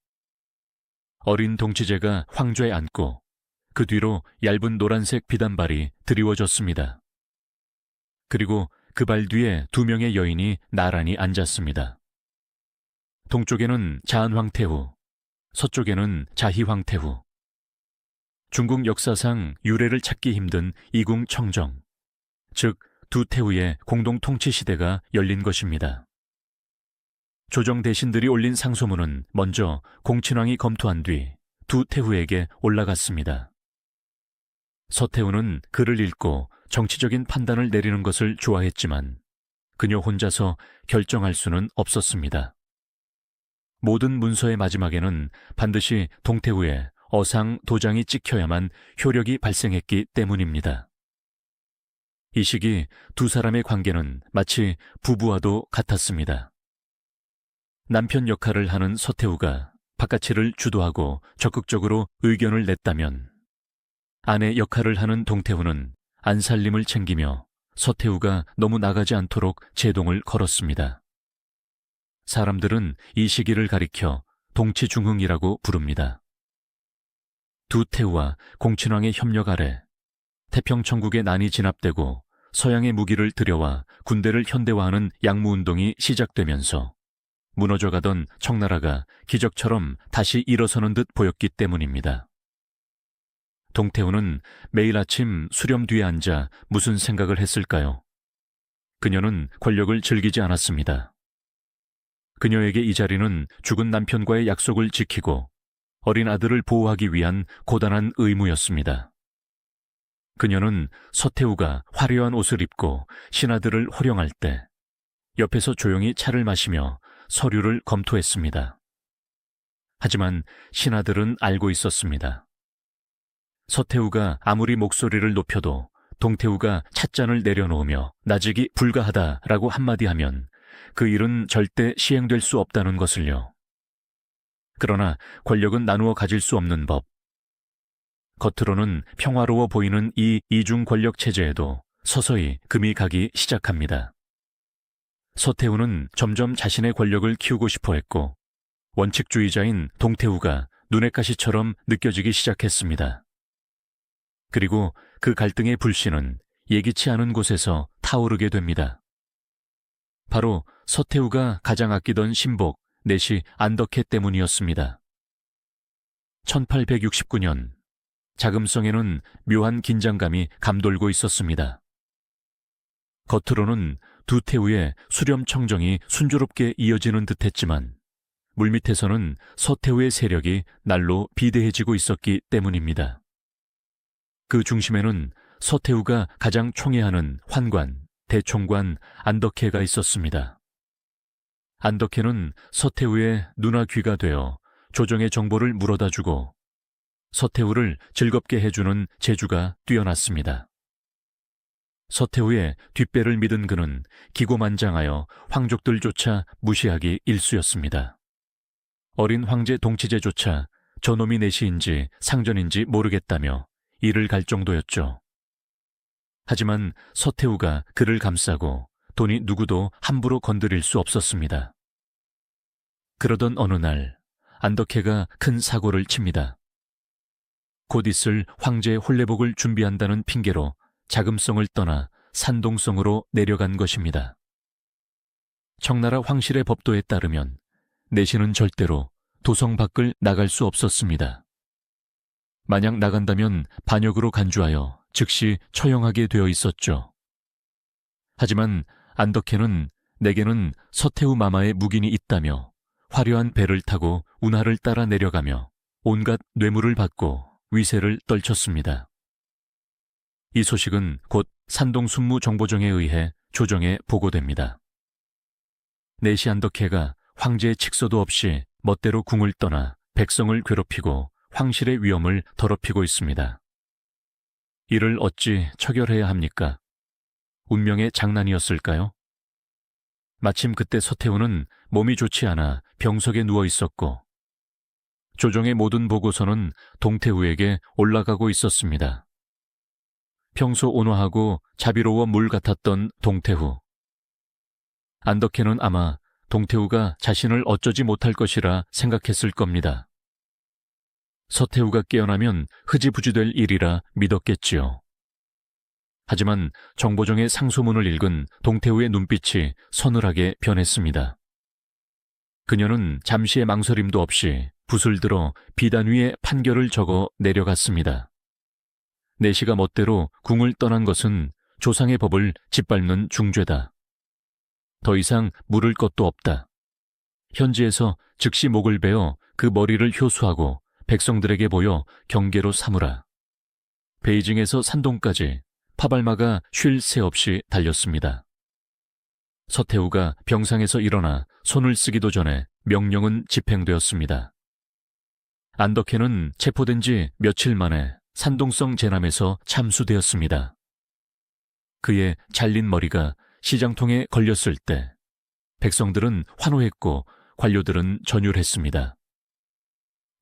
어린 동치제가 황좌에 앉고 그 뒤로 얇은 노란색 비단발이 드리워졌습니다. 그리고 그 발 뒤에 두 명의 여인이 나란히 앉았습니다. 동쪽에는 자한황태후, 서쪽에는 자희황태후. 중국 역사상 유래를 찾기 힘든 이궁 청정, 즉 두 태후의 공동 통치 시대가 열린 것입니다. 조정 대신들이 올린 상소문은 먼저 공친왕이 검토한 뒤 두 태후에게 올라갔습니다. 서태후는 글을 읽고 정치적인 판단을 내리는 것을 좋아했지만 그녀 혼자서 결정할 수는 없었습니다. 모든 문서의 마지막에는 반드시 동태후의 어상 도장이 찍혀야만 효력이 발생했기 때문입니다. 이 시기 두 사람의 관계는 마치 부부와도 같았습니다. 남편 역할을 하는 서태후가 바깥일을 주도하고 적극적으로 의견을 냈다면 아내 역할을 하는 동태후는 안살림을 챙기며 서태후가 너무 나가지 않도록 제동을 걸었습니다. 사람들은 이 시기를 가리켜 동치중흥이라고 부릅니다. 두 태후와 공친왕의 협력 아래 태평천국의 난이 진압되고 서양의 무기를 들여와 군대를 현대화하는 양무운동이 시작되면서 무너져가던 청나라가 기적처럼 다시 일어서는 듯 보였기 때문입니다. 동태후는 매일 아침 수렴 뒤에 앉아 무슨 생각을 했을까요? 그녀는 권력을 즐기지 않았습니다. 그녀에게 이 자리는 죽은 남편과의 약속을 지키고 어린 아들을 보호하기 위한 고단한 의무였습니다. 그녀는 서태후가 화려한 옷을 입고 신하들을 호령할 때 옆에서 조용히 차를 마시며 서류를 검토했습니다. 하지만 신하들은 알고 있었습니다. 서태후가 아무리 목소리를 높여도 동태후가 찻잔을 내려놓으며 나직이 불가하다라고 한마디 하면 그 일은 절대 시행될 수 없다는 것을요. 그러나 권력은 나누어 가질 수 없는 법. 겉으로는 평화로워 보이는 이 이중 권력 체제에도 서서히 금이 가기 시작합니다. 서태후는 점점 자신의 권력을 키우고 싶어 했고 원칙주의자인 동태후가 눈의 가시처럼 느껴지기 시작했습니다. 그리고 그 갈등의 불씨는 예기치 않은 곳에서 타오르게 됩니다. 바로 서태후가 가장 아끼던 신복 내시 안덕회 때문이었습니다. 1869년 자금성에는 묘한 긴장감이 감돌고 있었습니다. 겉으로는 두 태후의 수렴 청정이 순조롭게 이어지는 듯했지만 물밑에서는 서태후의 세력이 날로 비대해지고 있었기 때문입니다. 그 중심에는 서태후가 가장 총애하는 환관, 대총관 안덕회가 있었습니다. 안덕회는 서태후의 눈과 귀가 되어 조정의 정보를 물어다주고 서태후를 즐겁게 해주는 재주가 뛰어났습니다. 서태후의 뒷배를 믿은 그는 기고만장하여 황족들조차 무시하기 일쑤였습니다. 어린 황제 동치제조차 저놈이 내시인지 상전인지 모르겠다며 이를 갈 정도였죠. 하지만 서태후가 그를 감싸고 돈이 누구도 함부로 건드릴 수 없었습니다. 그러던 어느 날 안덕회가 큰 사고를 칩니다. 곧 있을 황제의 혼례복을 준비한다는 핑계로 자금성을 떠나 산동성으로 내려간 것입니다. 청나라 황실의 법도에 따르면 내시는 절대로 도성 밖을 나갈 수 없었습니다. 만약 나간다면 반역으로 간주하여 즉시 처형하게 되어 있었죠. 하지만 안덕회는 내게는 서태후 마마의 묵인이 있다며 화려한 배를 타고 운하를 따라 내려가며 온갖 뇌물을 받고 위세를 떨쳤습니다. 이 소식은 곧 산동순무정보정에 의해 조정에 보고됩니다. 내시 안덕회가 황제의 칙서도 없이 멋대로 궁을 떠나 백성을 괴롭히고 황실의 위엄을 더럽히고 있습니다. 이를 어찌 처결해야 합니까? 운명의 장난이었을까요? 마침 그때 서태후는 몸이 좋지 않아 병석에 누워 있었고 조정의 모든 보고서는 동태후에게 올라가고 있었습니다. 평소 온화하고 자비로워 물 같았던 동태후. 안덕혜는 아마 동태우가 자신을 어쩌지 못할 것이라 생각했을 겁니다. 서태후가 깨어나면 흐지부지될 일이라 믿었겠지요. 하지만 정보정의 상소문을 읽은 동태후의 눈빛이 서늘하게 변했습니다. 그녀는 잠시의 망설임도 없이 붓을 들어 비단 위에 판결을 적어 내려갔습니다. 내시가 멋대로 궁을 떠난 것은 조상의 법을 짓밟는 중죄다. 더 이상 물을 것도 없다. 현지에서 즉시 목을 베어 그 머리를 효수하고 백성들에게 보여 경계로 삼으라. 베이징에서 산동까지 파발마가 쉴 새 없이 달렸습니다. 서태후가 병상에서 일어나 손을 쓰기도 전에 명령은 집행되었습니다. 안덕혜는 체포된 지 며칠 만에 산동성 제남에서 참수되었습니다. 그의 잘린 머리가 시장통에 걸렸을 때 백성들은 환호했고 관료들은 전율했습니다.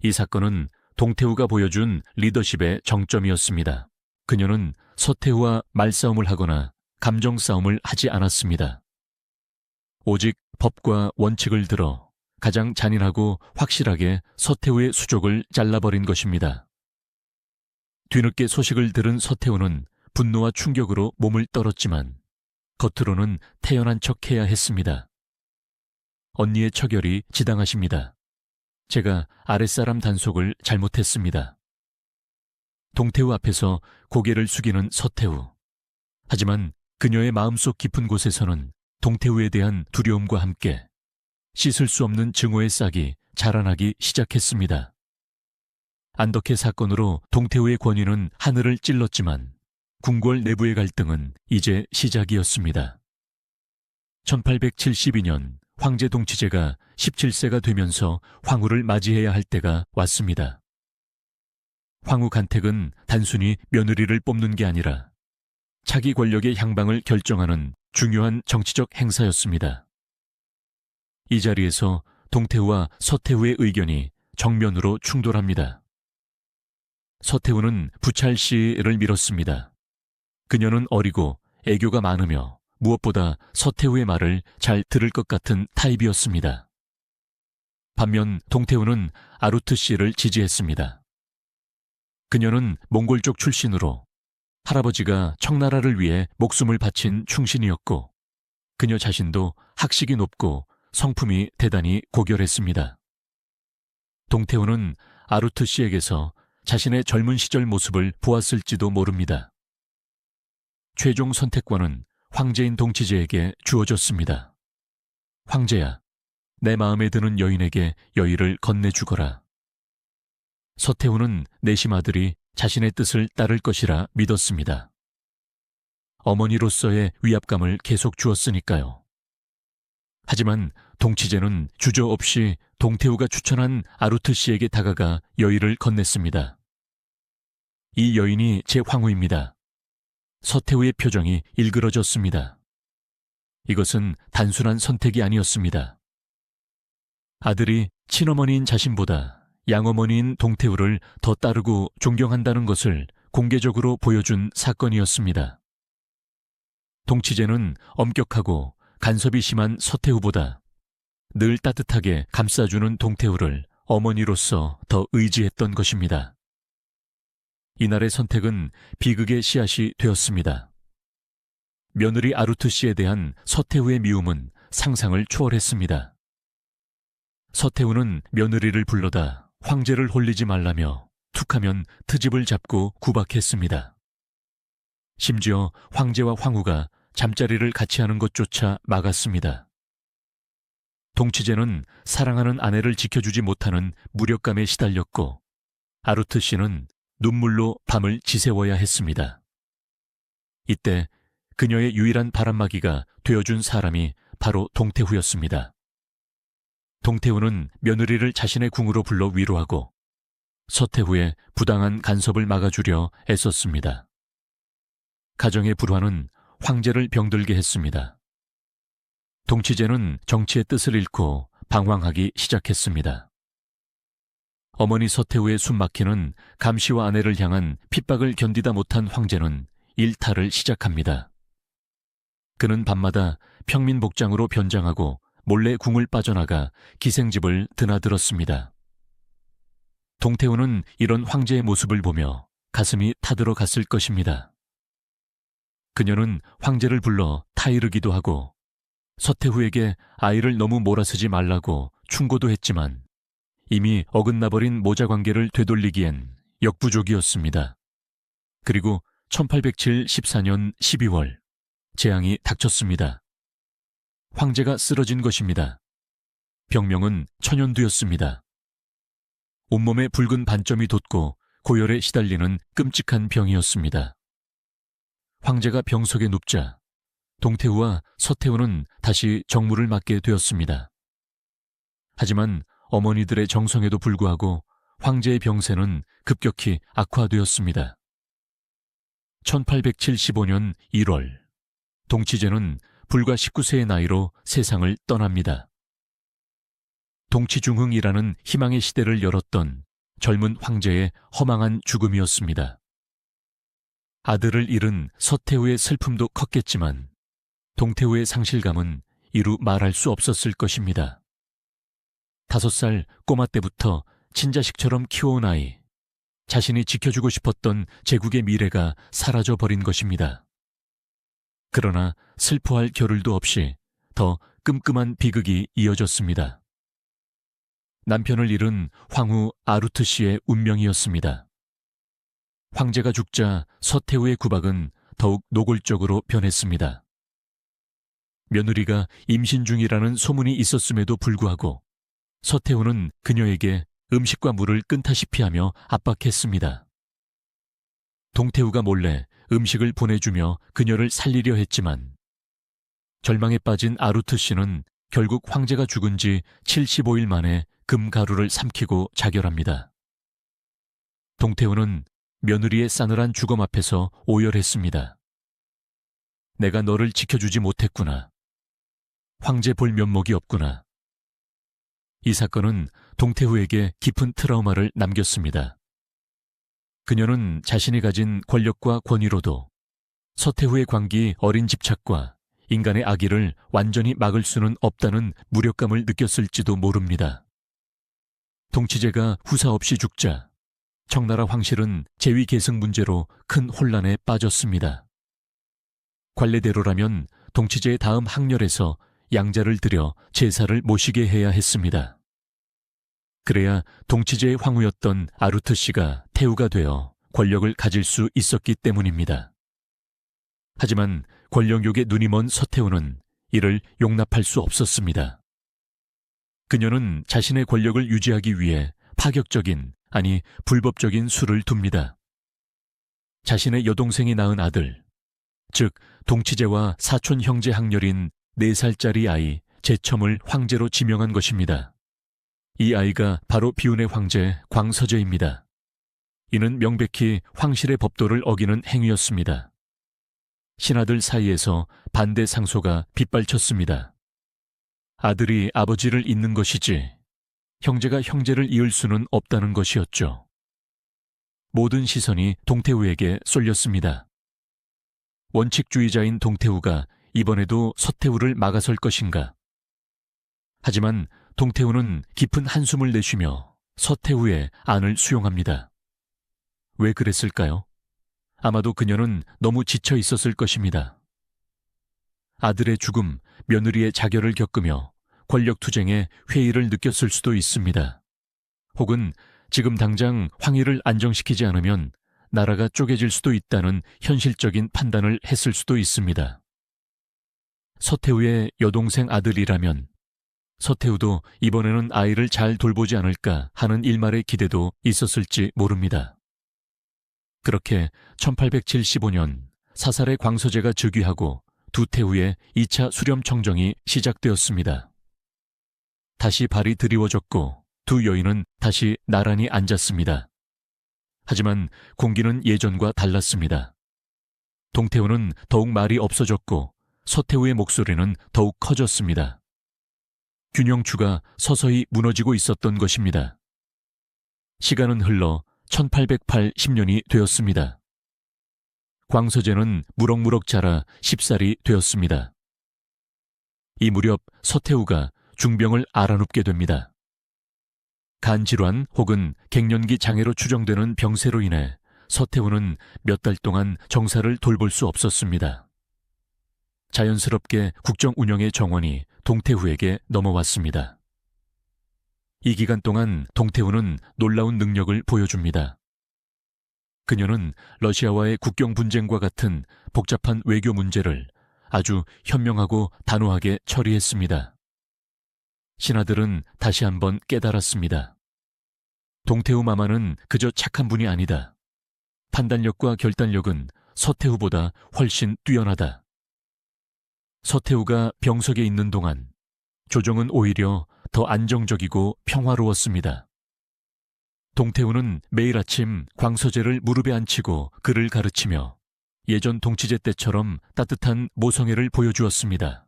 이 사건은 동태후가 보여준 리더십의 정점이었습니다. 그녀는 서태후와 말싸움을 하거나 감정싸움을 하지 않았습니다. 오직 법과 원칙을 들어 가장 잔인하고 확실하게 서태후의 수족을 잘라버린 것입니다. 뒤늦게 소식을 들은 서태후는 분노와 충격으로 몸을 떨었지만 겉으로는 태연한 척해야 했습니다. 언니의 처결이 지당하십니다. 제가 아랫사람 단속을 잘못했습니다. 동태후 앞에서 고개를 숙이는 서태후. 하지만 그녀의 마음속 깊은 곳에서는 동태후에 대한 두려움과 함께 씻을 수 없는 증오의 싹이 자라나기 시작했습니다. 안덕혜 사건으로 동태후의 권위는 하늘을 찔렀지만 궁궐 내부의 갈등은 이제 시작이었습니다. 1872년 황제 동치제가 17세가 되면서 황후를 맞이해야 할 때가 왔습니다. 황후 간택은 단순히 며느리를 뽑는 게 아니라 차기 권력의 향방을 결정하는 중요한 정치적 행사였습니다. 이 자리에서 동태후와 서태후의 의견이 정면으로 충돌합니다. 서태후는 부찰 씨를 밀었습니다. 그녀는 어리고 애교가 많으며 무엇보다 서태후의 말을 잘 들을 것 같은 타입이었습니다. 반면 동태후는 아루트 씨를 지지했습니다. 그녀는 몽골족 출신으로 할아버지가 청나라를 위해 목숨을 바친 충신이었고 그녀 자신도 학식이 높고 성품이 대단히 고결했습니다. 동태후는 아루트 씨에게서 자신의 젊은 시절 모습을 보았을지도 모릅니다. 최종 선택권은 황제인 동치제에게 주어졌습니다. 황제야, 내 마음에 드는 여인에게 여의를 건네주거라. 서태후는 내심 아들이 자신의 뜻을 따를 것이라 믿었습니다. 어머니로서의 위압감을 계속 주었으니까요. 하지만 동치제는 주저없이 동태후가 추천한 아루트 씨에게 다가가 여의를 건넸습니다. 이 여인이 제 황후입니다. 서태후의 표정이 일그러졌습니다. 이것은 단순한 선택이 아니었습니다. 아들이 친어머니인 자신보다 양어머니인 동태후를 더 따르고 존경한다는 것을 공개적으로 보여준 사건이었습니다. 동치제는 엄격하고 간섭이 심한 서태후보다 늘 따뜻하게 감싸주는 동태후를 어머니로서 더 의지했던 것입니다. 이날의 선택은 비극의 씨앗이 되었습니다. 며느리 아루트 씨에 대한 서태후의 미움은 상상을 초월했습니다. 서태후는 며느리를 불러다 황제를 홀리지 말라며 툭하면 트집을 잡고 구박했습니다. 심지어 황제와 황후가 잠자리를 같이 하는 것조차 막았습니다. 동치제는 사랑하는 아내를 지켜주지 못하는 무력감에 시달렸고 아루트 씨는 눈물로 밤을 지새워야 했습니다. 이때 그녀의 유일한 바람막이가 되어준 사람이 바로 동태후였습니다. 동태후는 며느리를 자신의 궁으로 불러 위로하고 서태후의 부당한 간섭을 막아주려 애썼습니다. 가정의 불화는 황제를 병들게 했습니다. 동치제는 정치의 뜻을 잃고 방황하기 시작했습니다. 어머니 서태후의 숨막히는 감시와 아내를 향한 핍박을 견디다 못한 황제는 일탈을 시작합니다. 그는 밤마다 평민 복장으로 변장하고 몰래 궁을 빠져나가 기생집을 드나들었습니다. 동태후는 이런 황제의 모습을 보며 가슴이 타들어 갔을 것입니다. 그녀는 황제를 불러 타이르기도 하고 서태후에게 아이를 너무 몰아쓰지 말라고 충고도 했지만 이미 어긋나버린 모자 관계를 되돌리기엔 역부족이었습니다. 그리고 1807 14년 12월 재앙이 닥쳤습니다. 황제가 쓰러진 것입니다. 병명은 천연두였습니다. 온몸에 붉은 반점이 돋고 고열에 시달리는 끔찍한 병이었습니다. 황제가 병석에 눕자 동태후와 서태후는 다시 정무를 맡게 되었습니다. 하지만 어머니들의 정성에도 불구하고 황제의 병세는 급격히 악화되었습니다. 1875년 1월 동치제는 불과 19세의 나이로 세상을 떠납니다. 동치중흥이라는 희망의 시대를 열었던 젊은 황제의 허망한 죽음이었습니다. 아들을 잃은 서태후의 슬픔도 컸겠지만 동태후의 상실감은 이루 말할 수 없었을 것입니다. 5살 꼬마 때부터 친자식처럼 키워온 아이, 자신이 지켜주고 싶었던 제국의 미래가 사라져버린 것입니다. 그러나 슬퍼할 겨를도 없이 더 끔끔한 비극이 이어졌습니다. 남편을 잃은 황후 아루트 씨의 운명이었습니다. 황제가 죽자 서태후의 구박은 더욱 노골적으로 변했습니다. 며느리가 임신 중이라는 소문이 있었음에도 불구하고 서태후는 그녀에게 음식과 물을 끈타시피 하며 압박했습니다. 동태후가 몰래 음식을 보내주며 그녀를 살리려 했지만 절망에 빠진 아루트 씨는 결국 황제가 죽은 지 75일 만에 금가루를 삼키고 자결합니다. 동태후는 며느리의 싸늘한 죽음 앞에서 오열했습니다. 내가 너를 지켜주지 못했구나. 황제 볼 면목이 없구나. 이 사건은 동태후에게 깊은 트라우마를 남겼습니다. 그녀는 자신이 가진 권력과 권위로도 서태후의 광기 어린 집착과 인간의 악의를 완전히 막을 수는 없다는 무력감을 느꼈을지도 모릅니다. 동치제가 후사 없이 죽자 청나라 황실은 제위 계승 문제로 큰 혼란에 빠졌습니다. 관례대로라면 동치제의 다음 항렬에서 양자를 들여 제사를 모시게 해야 했습니다. 그래야 동치제의 황후였던 아루트 씨가 태후가 되어 권력을 가질 수 있었기 때문입니다. 하지만 권력욕에 눈이 먼 서태후는 이를 용납할 수 없었습니다. 그녀는 자신의 권력을 유지하기 위해 파격적인, 아니 불법적인 수를 둡니다. 자신의 여동생이 낳은 아들, 즉 동치제와 사촌 형제 항렬인 4살짜리 아이 제첨을 황제로 지명한 것입니다. 이 아이가 바로 비운의 황제 광서제입니다. 이는 명백히 황실의 법도를 어기는 행위였습니다. 신하들 사이에서 반대 상소가 빗발쳤습니다. 아들이 아버지를 잇는 것이지 형제가 형제를 이을 수는 없다는 것이었죠. 모든 시선이 동태후에게 쏠렸습니다. 원칙주의자인 동태후가 이번에도 서태후를 막아설 것인가? 하지만 동태후는 깊은 한숨을 내쉬며 서태후의 안을 수용합니다. 왜 그랬을까요? 아마도 그녀는 너무 지쳐 있었을 것입니다. 아들의 죽음, 며느리의 자결을 겪으며 권력투쟁에 회의를 느꼈을 수도 있습니다. 혹은 지금 당장 황희를 안정시키지 않으면 나라가 쪼개질 수도 있다는 현실적인 판단을 했을 수도 있습니다. 서태후의 여동생 아들이라면 서태후도 이번에는 아이를 잘 돌보지 않을까 하는 일말의 기대도 있었을지 모릅니다. 그렇게 1875년 사살의 광서제가 즉위하고 두 태후의 2차 수렴청정이 시작되었습니다. 다시 발이 드리워졌고 두 여인은 다시 나란히 앉았습니다. 하지만 공기는 예전과 달랐습니다. 동태후는 더욱 말이 없어졌고 서태후의 목소리는 더욱 커졌습니다. 균형추가 서서히 무너지고 있었던 것입니다. 시간은 흘러 1880년이 되었습니다. 광서재는 무럭무럭 자라 10살이 되었습니다. 이 무렵 서태후가 중병을 앓아눕게 됩니다. 간질환 혹은 갱년기 장애로 추정되는 병세로 인해 서태후는 몇 달 동안 정사를 돌볼 수 없었습니다. 자연스럽게 국정 운영의 정원이 동태후에게 넘어왔습니다. 이 기간 동안 동태후는 놀라운 능력을 보여줍니다. 그녀는 러시아와의 국경 분쟁과 같은 복잡한 외교 문제를 아주 현명하고 단호하게 처리했습니다. 신하들은 다시 한번 깨달았습니다. 동태후 마마는 그저 착한 분이 아니다. 판단력과 결단력은 서태후보다 훨씬 뛰어나다. 서태후가 병석에 있는 동안 조정은 오히려 더 안정적이고 평화로웠습니다. 동태후는 매일 아침 광서재를 무릎에 앉히고 글을 가르치며 예전 동치제 때처럼 따뜻한 모성애를 보여주었습니다.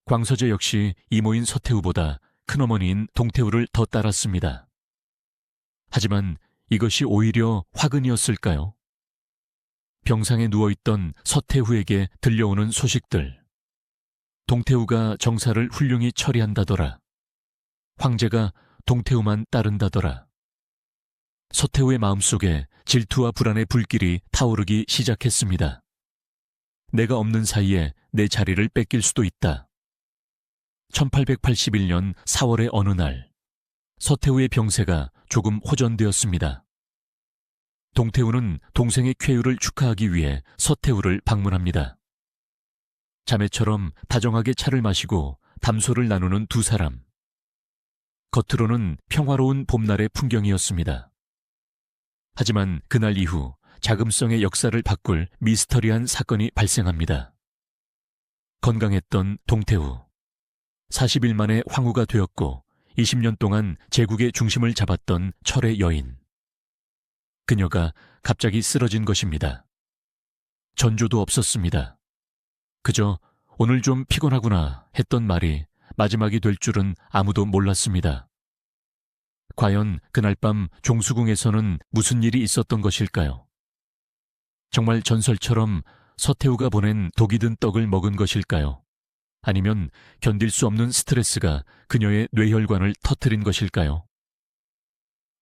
광서재 역시 이모인 서태후보다 큰어머니인 동태후를 더 따랐습니다. 하지만 이것이 오히려 화근이었을까요? 병상에 누워있던 서태후에게 들려오는 소식들. 동태후가 정사를 훌륭히 처리한다더라. 황제가 동태후만 따른다더라. 서태후의 마음속에 질투와 불안의 불길이 타오르기 시작했습니다. 내가 없는 사이에 내 자리를 뺏길 수도 있다. 1881년 4월의 어느 날, 서태후의 병세가 조금 호전되었습니다. 동태후는 동생의 쾌유를 축하하기 위해 서태후를 방문합니다. 자매처럼 다정하게 차를 마시고 담소를 나누는 두 사람. 겉으로는 평화로운 봄날의 풍경이었습니다. 하지만 그날 이후 자금성의 역사를 바꿀 미스터리한 사건이 발생합니다. 건강했던 동태후. 40일 만에 황후가 되었고 20년 동안 제국의 중심을 잡았던 철의 여인. 그녀가 갑자기 쓰러진 것입니다. 전조도 없었습니다. 그저 오늘 좀 피곤하구나 했던 말이 마지막이 될 줄은 아무도 몰랐습니다. 과연 그날 밤 종수궁에서는 무슨 일이 있었던 것일까요? 정말 전설처럼 서태후가 보낸 독이 든 떡을 먹은 것일까요? 아니면 견딜 수 없는 스트레스가 그녀의 뇌혈관을 터뜨린 것일까요?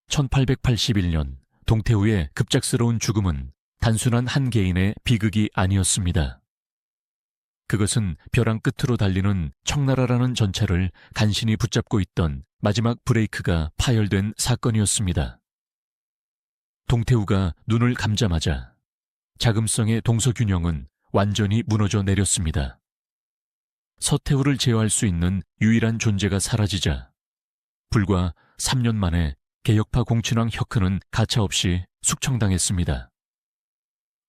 1881년 동태후의 급작스러운 죽음은 단순한 한 개인의 비극이 아니었습니다. 그것은 벼랑 끝으로 달리는 청나라라는 전차를 간신히 붙잡고 있던 마지막 브레이크가 파열된 사건이었습니다. 동태후가 눈을 감자마자 자금성의 동서균형은 완전히 무너져 내렸습니다. 서태후를 제어할 수 있는 유일한 존재가 사라지자 불과 3년 만에 개혁파 공춘왕 혁흔은 가차없이 숙청당했습니다.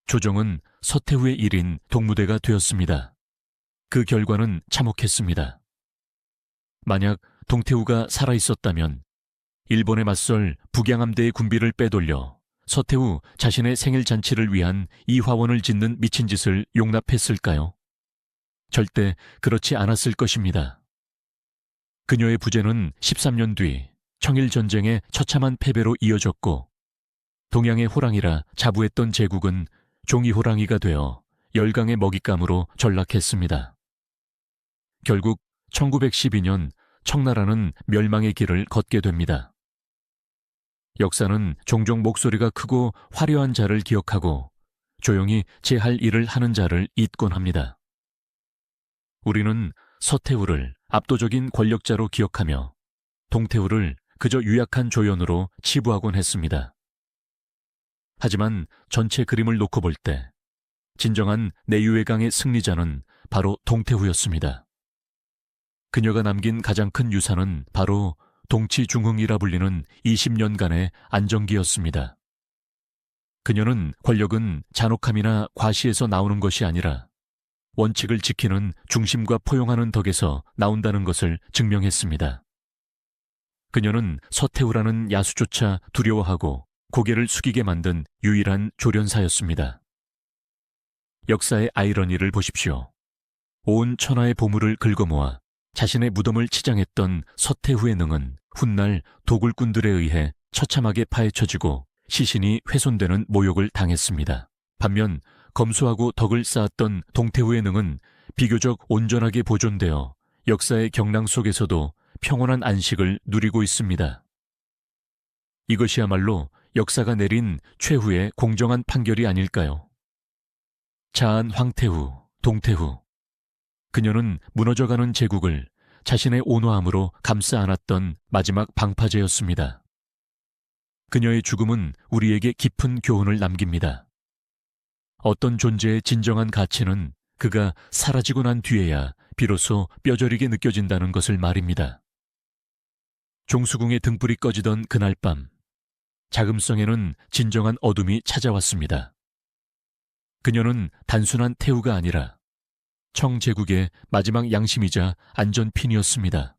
조정은 서태후의 일인 동무대가 되었습니다. 그 결과는 참혹했습니다. 만약 동태후가 살아있었다면 일본에 맞설 북양함대의 군비를 빼돌려 서태후 자신의 생일 잔치를 위한 이화원을 짓는 미친 짓을 용납했을까요? 절대 그렇지 않았을 것입니다. 그녀의 부재는 13년 뒤 청일전쟁의 처참한 패배로 이어졌고 동양의 호랑이라 자부했던 제국은 종이호랑이가 되어 열강의 먹잇감으로 전락했습니다. 결국 1912년 청나라는 멸망의 길을 걷게 됩니다. 역사는 종종 목소리가 크고 화려한 자를 기억하고 조용히 제 할 일을 하는 자를 잊곤 합니다. 우리는 서태후를 압도적인 권력자로 기억하며 동태후를 그저 유약한 조연으로 치부하곤 했습니다. 하지만 전체 그림을 놓고 볼 때 진정한 내유회강의 승리자는 바로 동태후였습니다. 그녀가 남긴 가장 큰 유산은 바로 동치중흥이라 불리는 20년간의 안정기였습니다. 그녀는 권력은 잔혹함이나 과시에서 나오는 것이 아니라 원칙을 지키는 중심과 포용하는 덕에서 나온다는 것을 증명했습니다. 그녀는 서태후라는 야수조차 두려워하고 고개를 숙이게 만든 유일한 조련사였습니다. 역사의 아이러니를 보십시오. 온 천하의 보물을 긁어모아 자신의 무덤을 치장했던 서태후의 능은 훗날 도굴꾼들에 의해 처참하게 파헤쳐지고 시신이 훼손되는 모욕을 당했습니다. 반면 검소하고 덕을 쌓았던 동태후의 능은 비교적 온전하게 보존되어 역사의 경랑 속에서도 평온한 안식을 누리고 있습니다. 이것이야말로 역사가 내린 최후의 공정한 판결이 아닐까요? 자한 황태후, 동태후. 그녀는 무너져가는 제국을 자신의 온화함으로 감싸 안았던 마지막 방파제였습니다. 그녀의 죽음은 우리에게 깊은 교훈을 남깁니다. 어떤 존재의 진정한 가치는 그가 사라지고 난 뒤에야 비로소 뼈저리게 느껴진다는 것을 말입니다. 종수궁의 등불이 꺼지던 그날 밤, 자금성에는 진정한 어둠이 찾아왔습니다. 그녀는 단순한 태우가 아니라 청제국의 마지막 양심이자 안전핀이었습니다.